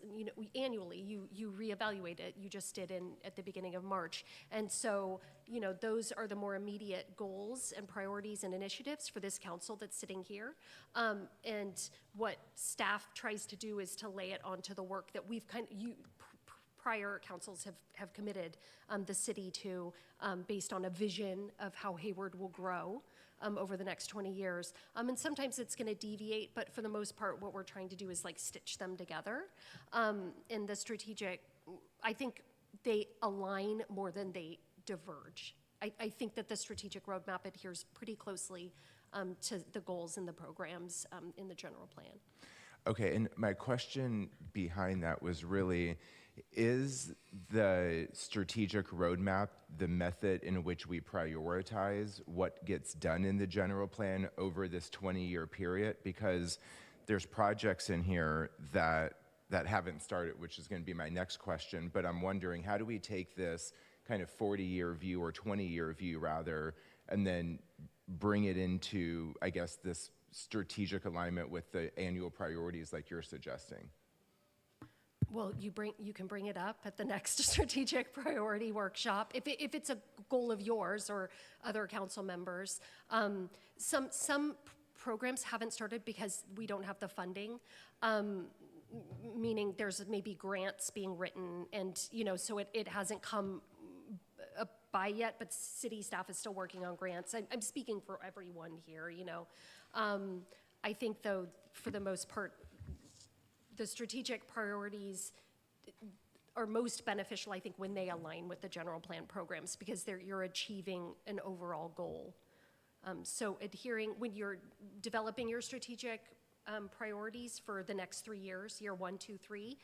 annually. You reevaluate it. You just did at the beginning of March, and so those are the more immediate goals and priorities and initiatives for this council that's sitting here. And what staff tries to do is to lay it onto the work that we've prior councils have committed the city to, based on a vision of how Hayward will grow over the next 20 years. And sometimes it's going to deviate, but for the most part, what we're trying to do is stitch them together. In the strategic, I think they align more than they diverge. I think that the strategic roadmap adheres pretty closely to the goals and the programs in the general plan. Okay, and my question behind that was really, is the strategic roadmap the method in which we prioritize what gets done in the general plan over this 20-year period? Because there's projects in here that haven't started, which is going to be my next question, but I'm wondering, how do we take this kind of 40-year view or 20-year view rather, and then bring it into, I guess, this strategic alignment with the annual priorities like you're suggesting? Well, you can bring it up at the next strategic priority workshop if it's a goal of yours or other council members. Some programs haven't started because we don't have the funding, meaning there's maybe grants being written, and so it hasn't come by yet. But city staff is still working on grants. I'm speaking for everyone here. I think though, for the most part, the strategic priorities are most beneficial, I think, when they align with the general plan programs, because you're achieving an overall goal. So when you're developing your strategic priorities for the next 3 years, year 1, 2, 3,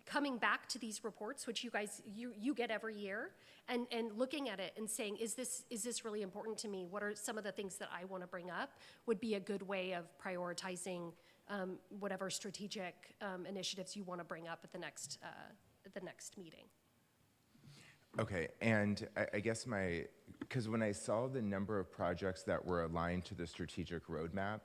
coming back to these reports, which you guys you get every year, and looking at it and saying, is this really important to me? What are some of the things that I want to bring up? Would be a good way of prioritizing whatever strategic initiatives you want to bring up at the next meeting. Okay, and I guess because when I saw the number of projects that were aligned to the strategic roadmap,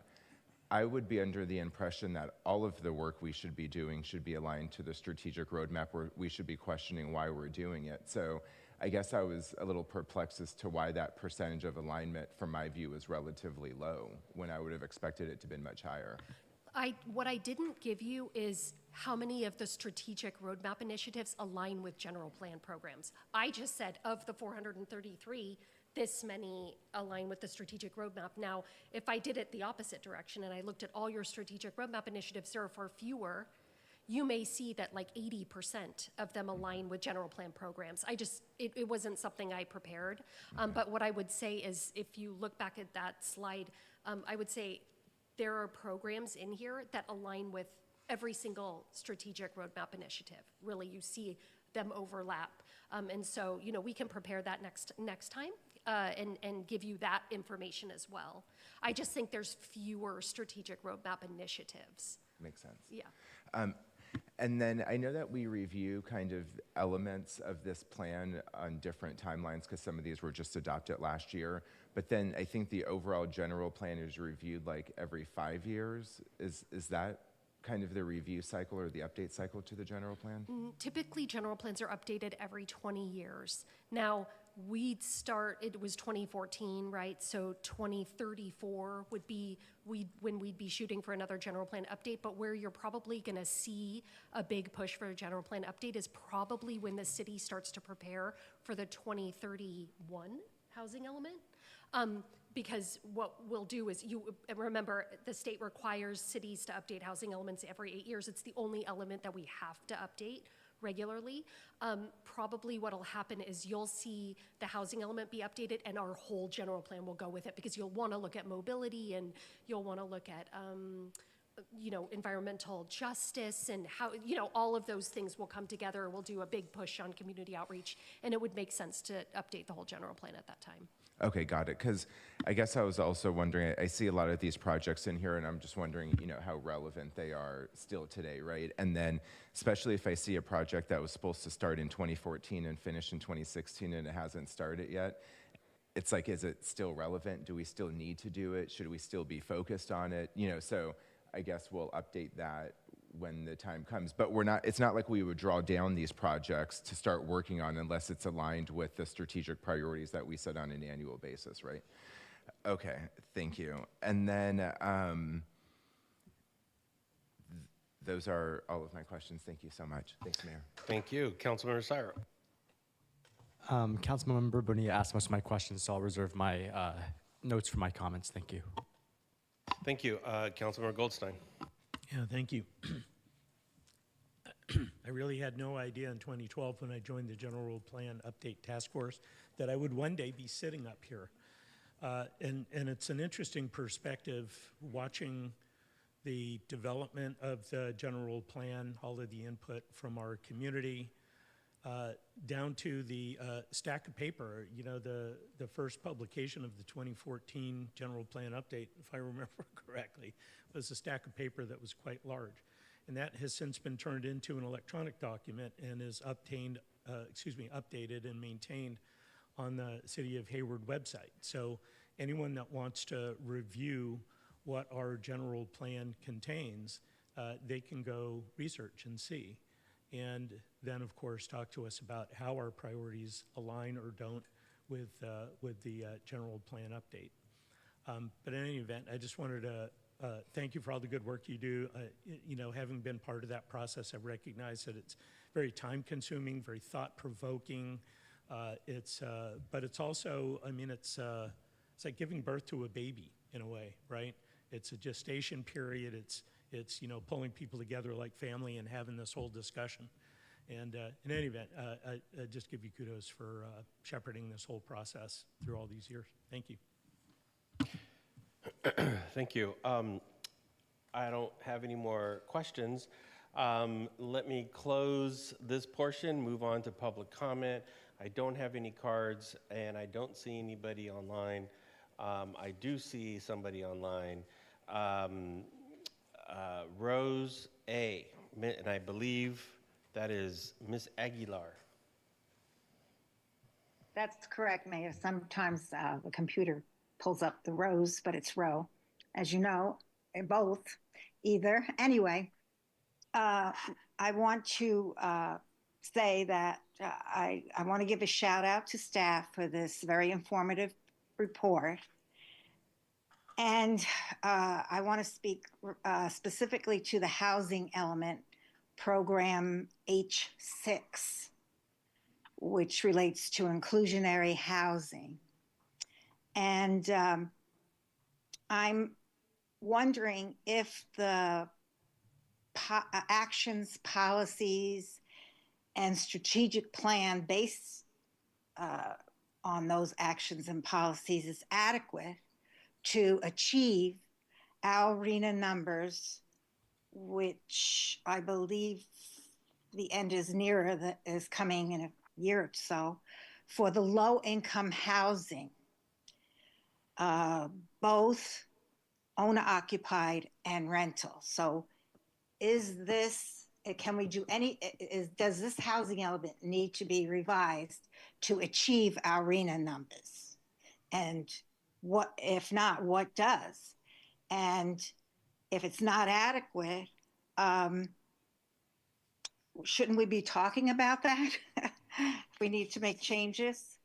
I would be under the impression that all of the work we should be doing should be aligned to the strategic roadmap, where we should be questioning why we're doing it. So I guess I was a little perplexed as to why that percentage of alignment, from my view, is relatively low, when I would have expected it to be much higher. What I didn't give you is how many of the strategic roadmap initiatives align with general plan programs. I just said of the 433, this many align with the strategic roadmap. Now, if I did it the opposite direction and I looked at all your strategic roadmap initiatives, there are far fewer, you may see that 80% of them align with general plan programs. It wasn't something I prepared. But what I would say is, if you look back at that slide, I would say there are programs in here that align with every single strategic roadmap initiative. Really, you see them overlap. And so, we can prepare that next time and give you that information as well. I just think there's fewer strategic roadmap initiatives. Makes sense. Yeah. And then I know that we review kind of elements of this plan on different timelines, because some of these were just adopted last year. But then I think the overall general plan is reviewed every 5 years. Is that kind of the review cycle or the update cycle to the general plan? Typically, general plans are updated every 20 years. Now, it was 2014, right? So 2034 would be when we'd be shooting for another general plan update. But where you're probably going to see a big push for a general plan update is probably when the city starts to prepare for the 2031 housing element. Because what we'll do is, remember, the state requires cities to update housing elements every 8 years. It's the only element that we have to update regularly. Probably what'll happen is you'll see the housing element be updated and our whole general plan will go with it, because you'll want to look at mobility and you'll want to look at environmental justice and how, all of those things will come together. We'll do a big push on community outreach, and it would make sense to update the whole general plan at that time. Okay, got it. Because I guess I was also wondering, I see a lot of these projects in here, and I'm just wondering, how relevant they are still today, right? And then, especially if I see a project that was supposed to start in 2014 and finish in 2016 and it hasn't started yet, it's like, is it still relevant? Do we still need to do it? Should we still be focused on it? So I guess we'll update that when the time comes. But it's not like we would draw down these projects to start working on unless it's aligned with the strategic priorities that we set on an annual basis, right? Okay, thank you. And then those are all of my questions. Thank you so much. Thanks, Mayor. Thank you. Councilmember Syra. Councilmember Bonilla asked most of my questions, so I'll reserve my notes for my comments. Thank you. Thank you. Councilmember Goldstein. Yeah, thank you. I really had no idea in 2012 when I joined the General Plan Update Task Force that I would one day be sitting up here. And it's an interesting perspective watching the development of the General Plan, all of the input from our community, down to the stack of paper. The first publication of the 2014 General Plan Update, if I remember correctly, was a stack of paper that was quite large. And that has since been turned into an electronic document and is updated and maintained on the City of Hayward website. So anyone that wants to review what our general plan contains, they can go research and see. And then, of course, talk to us about how our priorities align or don't with the general plan update. But in any event, I just wanted to thank you for all the good work you do. Having been part of that process, I've recognized that it's very time-consuming, very thought-provoking. But it's also, it's like giving birth to a baby in a way, right? It's a gestation period. It's pulling people together like family and having this whole discussion. And in any event, I just give you kudos for shepherding this whole process through all these years. Thank you. Thank you. I don't have any more questions. Let me close this portion, move on to public comment. I don't have any cards, and I don't see anybody online. I do see somebody online. Rose A, and I believe that is Miss Aguilar. That's correct, Mayor. Sometimes the computer pulls up the rows, but it's row. As you know, both, either. Anyway, I want to say that I want to give a shout out to staff for this very informative report. And I want to speak specifically to the housing element, program H6, which relates to inclusionary housing. And I'm wondering if the actions, policies, and strategic plan based on those actions and policies is adequate to achieve our RHNA numbers, which I believe the end is nearer, is coming in a year or so, for the low-income housing, both owner-occupied and rental. So is this, can we do does this housing element need to be revised to achieve our RHNA numbers? And what, if not, what does? And if it's not adequate, shouldn't we be talking about that? If we need to make changes.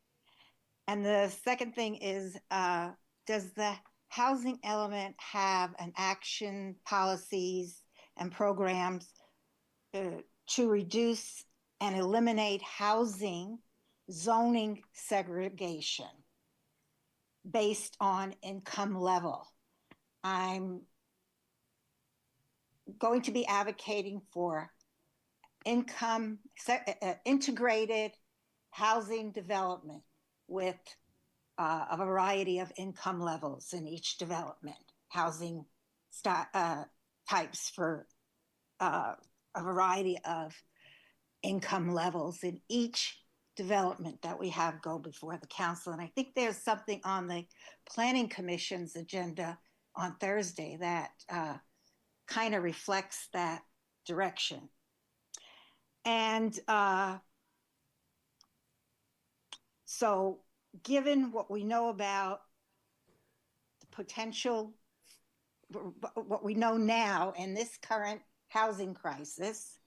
And the second thing is, does the housing element have an action, policies, and programs to reduce and eliminate housing zoning segregation based on income level? I'm going to be advocating for integrated housing development with a variety of income levels in each development, housing types for a variety of income levels in each development that we have go before the council. And I think there's something on the Planning Commission's agenda on Thursday that kind of reflects that direction. And so given what we know about the potential, what we know now in this current housing crisis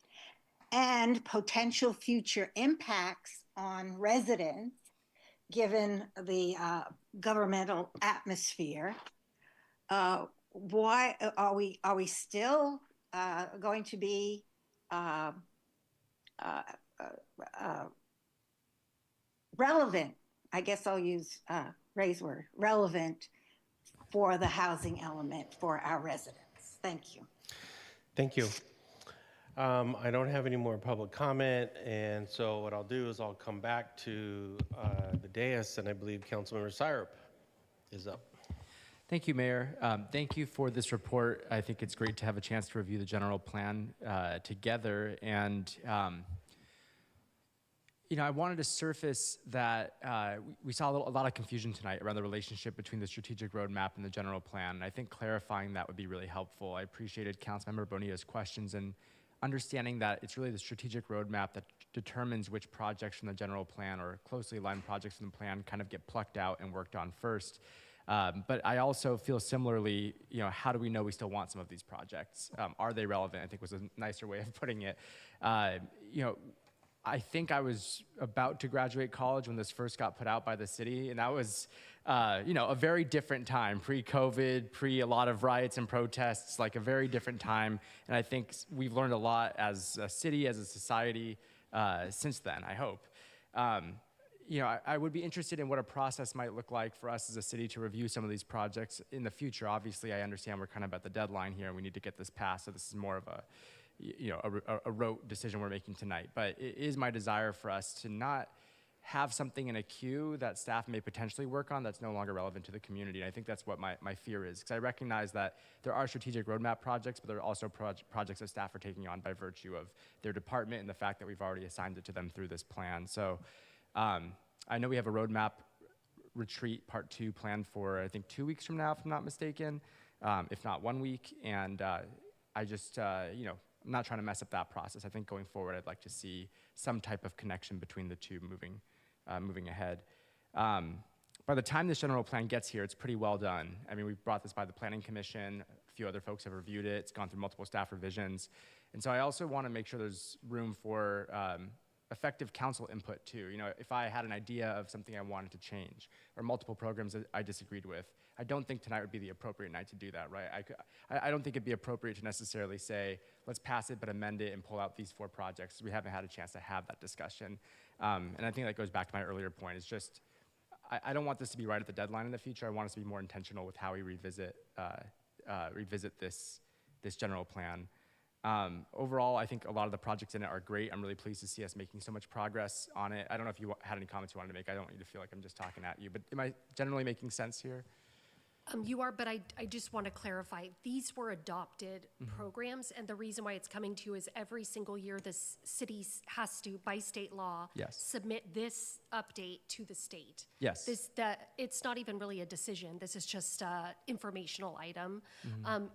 and potential future impacts on residents, given the governmental atmosphere, why are we still going to be relevant? I guess I'll use Ray's word, relevant for the housing element for our residents. Thank you. Thank you. I don't have any more public comment, and so what I'll do is I'll come back to the dais, and I believe Councilmember Syrup is up. Thank you, Mayor. Thank you for this report. I think it's great to have a chance to review the general plan together. And I wanted to surface that we saw a lot of confusion tonight around the relationship between the strategic roadmap and the general plan. And I think clarifying that would be really helpful. I appreciated Councilmember Bonilla's questions and understanding that it's really the strategic roadmap that determines which projects from the general plan or closely aligned projects from the plan kind of get plucked out and worked on first. But I also feel similarly, how do we know we still want some of these projects? Are they relevant? I think was a nicer way of putting it. I think I was about to graduate college when this first got put out by the city, and that was, a very different time, pre-COVID, a lot of riots and protests, like a very different time. And I think we've learned a lot as a city, as a society, since then, I hope. I would be interested in what a process might look like for us as a city to review some of these projects in the future. Obviously, I understand we're kind of at the deadline here and we need to get this passed, so this is more of a rote decision we're making tonight. But it is my desire for us to not have something in a queue that staff may potentially work on that's no longer relevant to the community. And I think that's what my fear is, because I recognize that there are strategic roadmap projects, but there are also projects that staff are taking on by virtue of their department and the fact that we've already assigned it to them through this plan. So I know we have a roadmap retreat part 2 planned for, I think, 2 weeks from now, if I'm not mistaken, if not 1 week. And I just, I'm not trying to mess up that process. I think going forward, I'd like to see some type of connection between the two moving ahead. By the time this general plan gets here, it's pretty well done. I mean, we brought this by the Planning Commission. A few other folks have reviewed it. It's gone through multiple staff revisions. And so I also want to make sure there's room for effective council input too. If I had an idea of something I wanted to change or multiple programs that I disagreed with, I don't think tonight would be the appropriate night to do that, right? I don't think it'd be appropriate to necessarily say, let's pass it but amend it and pull out these 4 projects. We haven't had a chance to have that discussion. And I think that goes back to my earlier point. It's just, I don't want this to be right at the deadline in the future. I want us to be more intentional with how we revisit this general plan. Overall, I think a lot of the projects in it are great. I'm really pleased to see us making so much progress on it. I don't know if you had any comments you wanted to make. I don't want you to feel like I'm just talking at you, but am I generally making sense here? You are, but I just want to clarify, these were adopted programs, and the reason why it's coming to you is every single year the city has to, by state law, submit this update to the state. Yes. It's not even really a decision. This is just an informational item.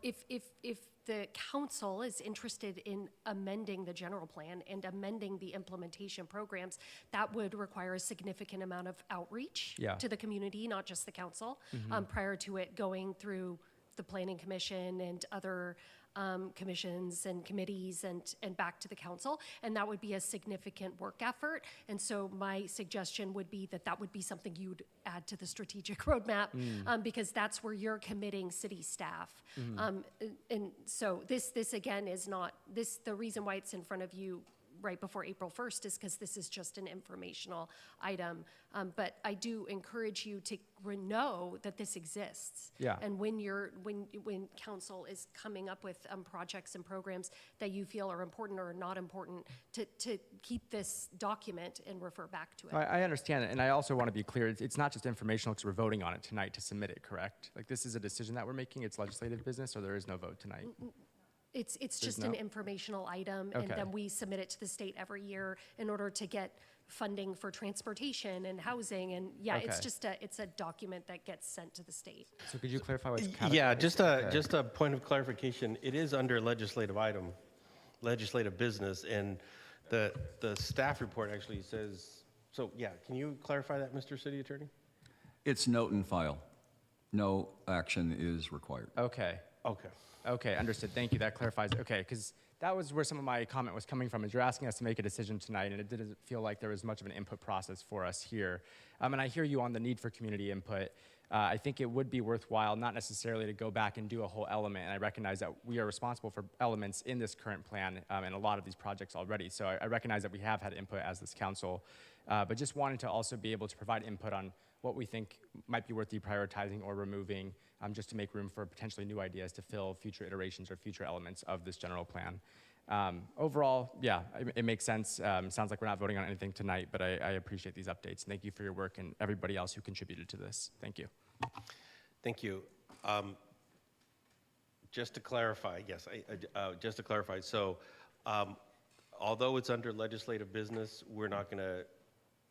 If the council is interested in amending the general plan and amending the implementation programs, that would require a significant amount of outreach to the community, not just the council, prior to it going through the Planning Commission and other commissions and committees and back to the council. And that would be a significant work effort. And so my suggestion would be that that would be something you'd add to the strategic roadmap because that's where you're committing city staff. And so this again is not, the reason why it's in front of you right before April 1st is because this is just an informational item. But I do encourage you to know that this exists. Yeah. And when council is coming up with projects and programs that you feel are important or not important, to keep this document and refer back to it. I understand it, and I also want to be clear, it's not just informational because we're voting on it tonight to submit it, correct? Like this is a decision that we're making, it's legislative business, or there is no vote tonight? It's just an informational item, and Okay. then we submit it to the state every year in order to get funding for transportation and housing, and it's Okay. just it's a document that gets sent to the state. So could you clarify what's Yeah, just a point of clarification. It is under legislative item, legislative business, and the staff report actually says, so yeah, can you clarify that, Mr. City Attorney? It's note and file. No action is required. Okay. Okay. Okay, understood. Thank you. That clarifies. Okay, because that was where some of my comment was coming from, is you're asking us to make a decision tonight, and it didn't feel like there was much of an input process for us here. And I hear you on the need for community input. I think it would be worthwhile, not necessarily to go back and do a whole element, and I recognize that we are responsible for elements in this current plan and a lot of these projects already. So I recognize that we have had input as this council, but just wanted to also be able to provide input on what we think might be worth deprioritizing or removing, just to make room for potentially new ideas to fill future iterations or future elements of this general plan. Overall, yeah, it makes sense. Sounds like we're not voting on anything tonight, but I appreciate these updates. Thank you for your work and everybody else who contributed to this. Thank you. Thank you. Just to clarify, yes, just to clarify, so although it's under legislative business, we're not going to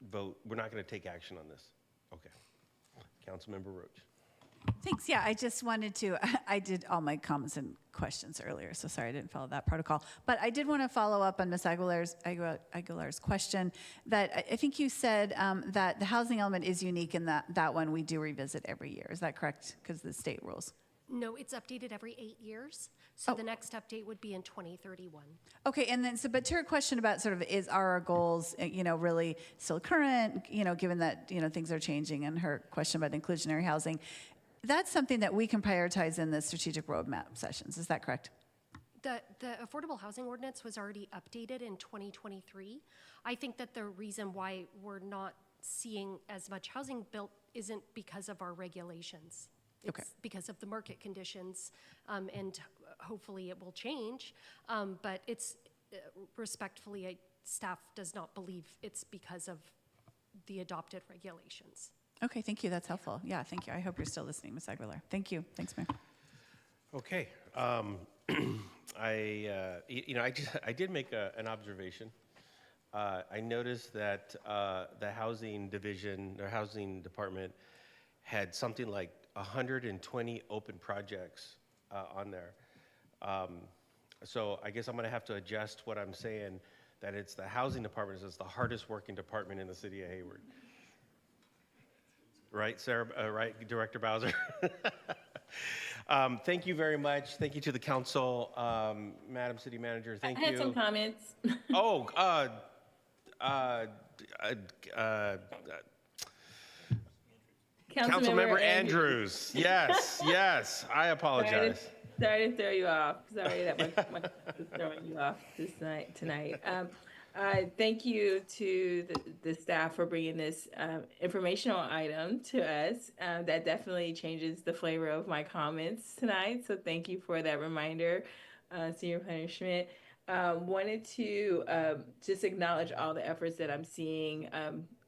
vote, we're not going to take action on this. Okay. Councilmember Roach. Thanks. Yeah, I just wanted to, I did all my comments and questions earlier, so sorry I didn't follow that protocol. But I did want to follow up on Ms. Aguilar's question that I think you said that the housing element is unique in that one we do revisit every year. Is that correct? Because the state rules. No, it's updated every 8 years. So the next update would be in 2031. Okay, and then, but to her question about sort of is our goals, really still current, given that, things are changing, and her question about inclusionary housing, that's something that we can prioritize in the strategic roadmap sessions. Is that correct? The affordable housing ordinance was already updated in 2023. I think that the reason why we're not seeing as much housing built isn't because of our regulations. It's because of the market conditions, and hopefully it will change. But it's respectfully, staff does not believe it's because of the adopted regulations. Okay, thank you. That's helpful. Yeah, thank you. I hope you're still listening, Ms. Aguilar. Thank you. Thanks, Mayor. Okay. I did make an observation. I noticed that the housing division, or housing department, had something like 120 open projects on there. So I guess I'm going to have to adjust what I'm saying, that it's the housing department is the hardest working department in the city of Hayward. Right, Sarah? Right, Director Bowser? Thank you very much. Thank you to the council, Madam City Manager. Thank you. I had some comments. Oh, Councilmember Andrews. Yes, yes. I apologize. Sorry to throw you off. Sorry that my is throwing you off tonight. Thank you to the staff for bringing this informational item to us. That definitely changes the flavor of my comments tonight. So thank you for that reminder, Senior Planner Schmidt. Wanted to just acknowledge all the efforts that I'm seeing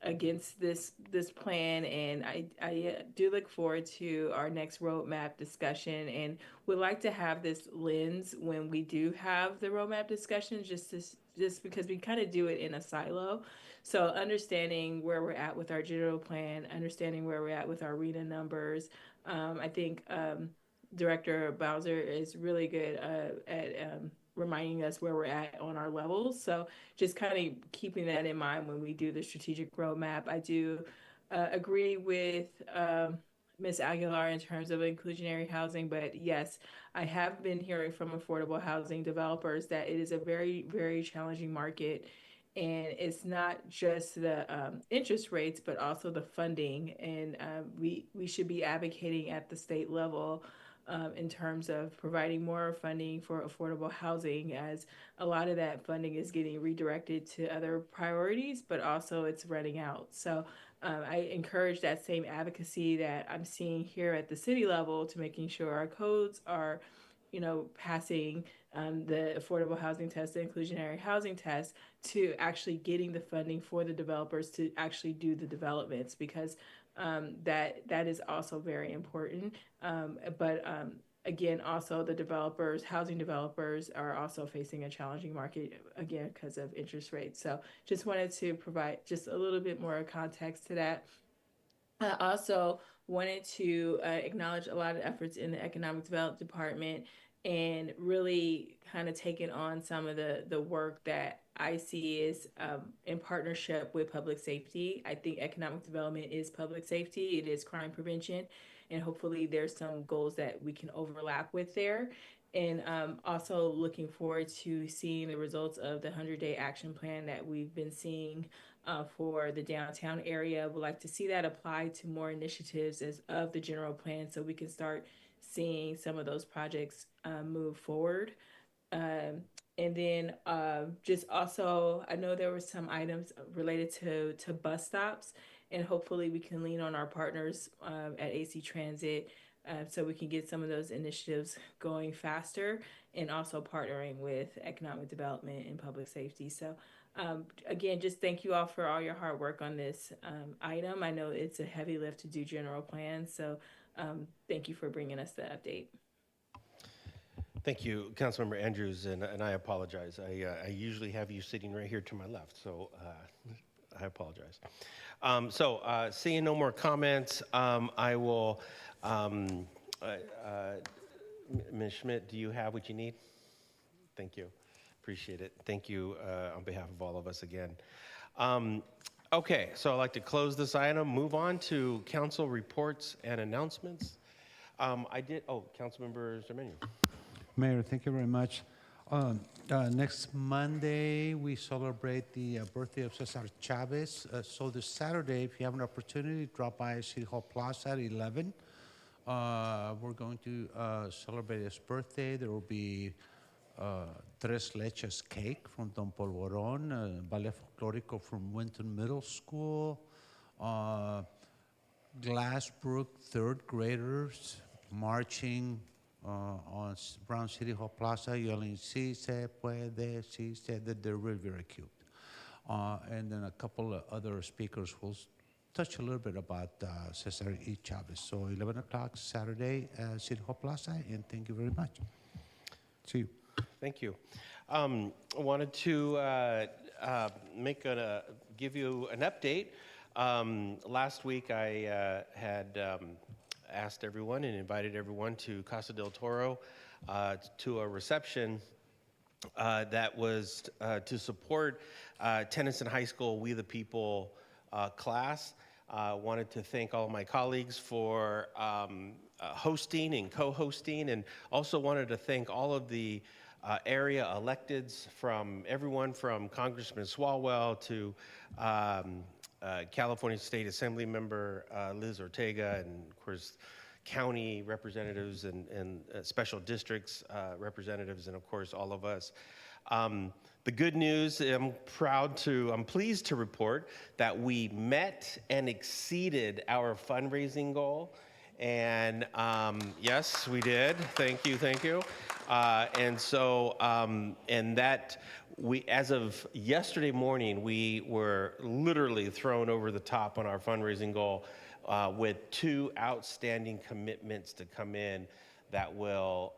against this plan, and I do look forward to our next roadmap discussion, and would like to have this lens when we do have the roadmap discussion, just because we kind of do it in a silo. So understanding where we're at with our general plan, understanding where we're at with our RENA numbers. I think Director Bowser is really good at reminding us where we're at on our levels. So just kind of keeping that in mind when we do the strategic roadmap. I do agree with Ms. Aguilar in terms of inclusionary housing, but yes, I have been hearing from affordable housing developers that it is a very, very challenging market. And it's not just the interest rates, but also the funding. And we should be advocating at the state level in terms of providing more funding for affordable housing, as a lot of that funding is getting redirected to other priorities, but also it's running out. So I encourage that same advocacy that I'm seeing here at the city level to making sure our codes are, passing the affordable housing test, the inclusionary housing test, to actually getting the funding for the developers to actually do the developments, because that is also very important. But again, also the developers, housing developers, are also facing a challenging market, again, because of interest rates. So just wanted to provide just a little bit more context to that. I also wanted to acknowledge a lot of efforts in the Economic Development Department, and really kind of taking on some of the work that I see is in partnership with public safety. I think economic development is public safety, it is crime prevention, and hopefully there's some goals that we can overlap with there. And also looking forward to seeing the results of the 100-day action plan that we've been seeing for the downtown area. Would like to see that apply to more initiatives of the general plan, so we can start seeing some of those projects move forward. And then just also, I know there were some items related to bus stops, and hopefully we can lean on our partners at AC Transit so we can get some of those initiatives going faster, and also partnering with economic development and public safety. So again, just thank you all for all your hard work on this item. I know it's a heavy lift to do general plans, so thank you for bringing us the update. Thank you, Councilmember Andrews, and I apologize. I usually have you sitting right here to my left, so I apologize. Seeing no more comments, I will, Ms. Schmidt, do you have what you need? Thank you. Appreciate it. Thank you on behalf of all of us again. Okay, so I'd like to close this item, move on to council reports and announcements. Councilmember Zermanian. Mayor, thank you very much. Next Monday, we celebrate the birthday of Cesar Chavez. So this Saturday, if you have an opportunity, drop by City Hall Plaza at 11. We're going to celebrate his birthday. There will be Tres Leches cake from Don Polvorón, Ballet Folklorico from Winton Middle School, Glassbrook third graders marching on Brown City Hall Plaza, yelling, "Si se puede, si se," they're really very cute. And then a couple of other speakers will touch a little bit about Cesar E. Chavez. So 11 o'clock Saturday, City Hall Plaza, and thank you very much. See you. Thank you. I wanted to give you an update. Last week, I had asked everyone and invited everyone to Casa del Toro to a reception that was to support Tennyson High School We the People class. Wanted to thank all of my colleagues for hosting and co-hosting, and also wanted to thank all of the area electeds, from everyone from Congressman Swalwell to California State Assembly member Liz Ortega, and of course county representatives and special districts representatives, and of course all of us. The good news, I'm pleased to report that we met and exceeded our fundraising goal. And yes, we did. Thank you. As of yesterday morning, we were literally thrown over the top on our fundraising goal with 2 outstanding commitments to come in that will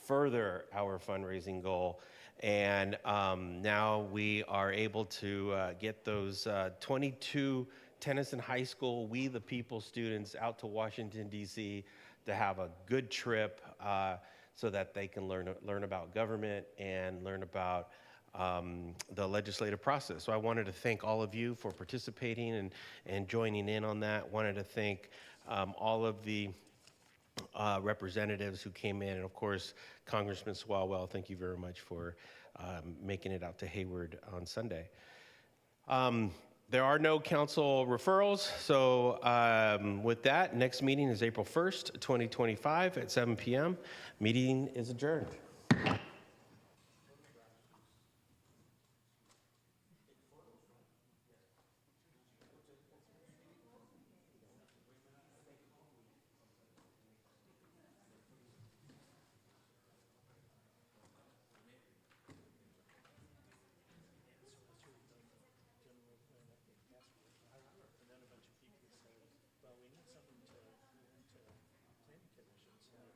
further our fundraising goal. And now we are able to get those 22 Tennyson High School We the People students out to Washington, D.C. to have a good trip so that they can learn about government and learn about the legislative process. So I wanted to thank all of you for participating and joining in on that. Wanted to thank all of the representatives who came in, and of course, Congressman Swalwell, thank you very much for making it out to Hayward on Sunday. There are no council referrals, so with that, next meeting is April 1st, 2025 at 7 p.m. Meeting is adjourned.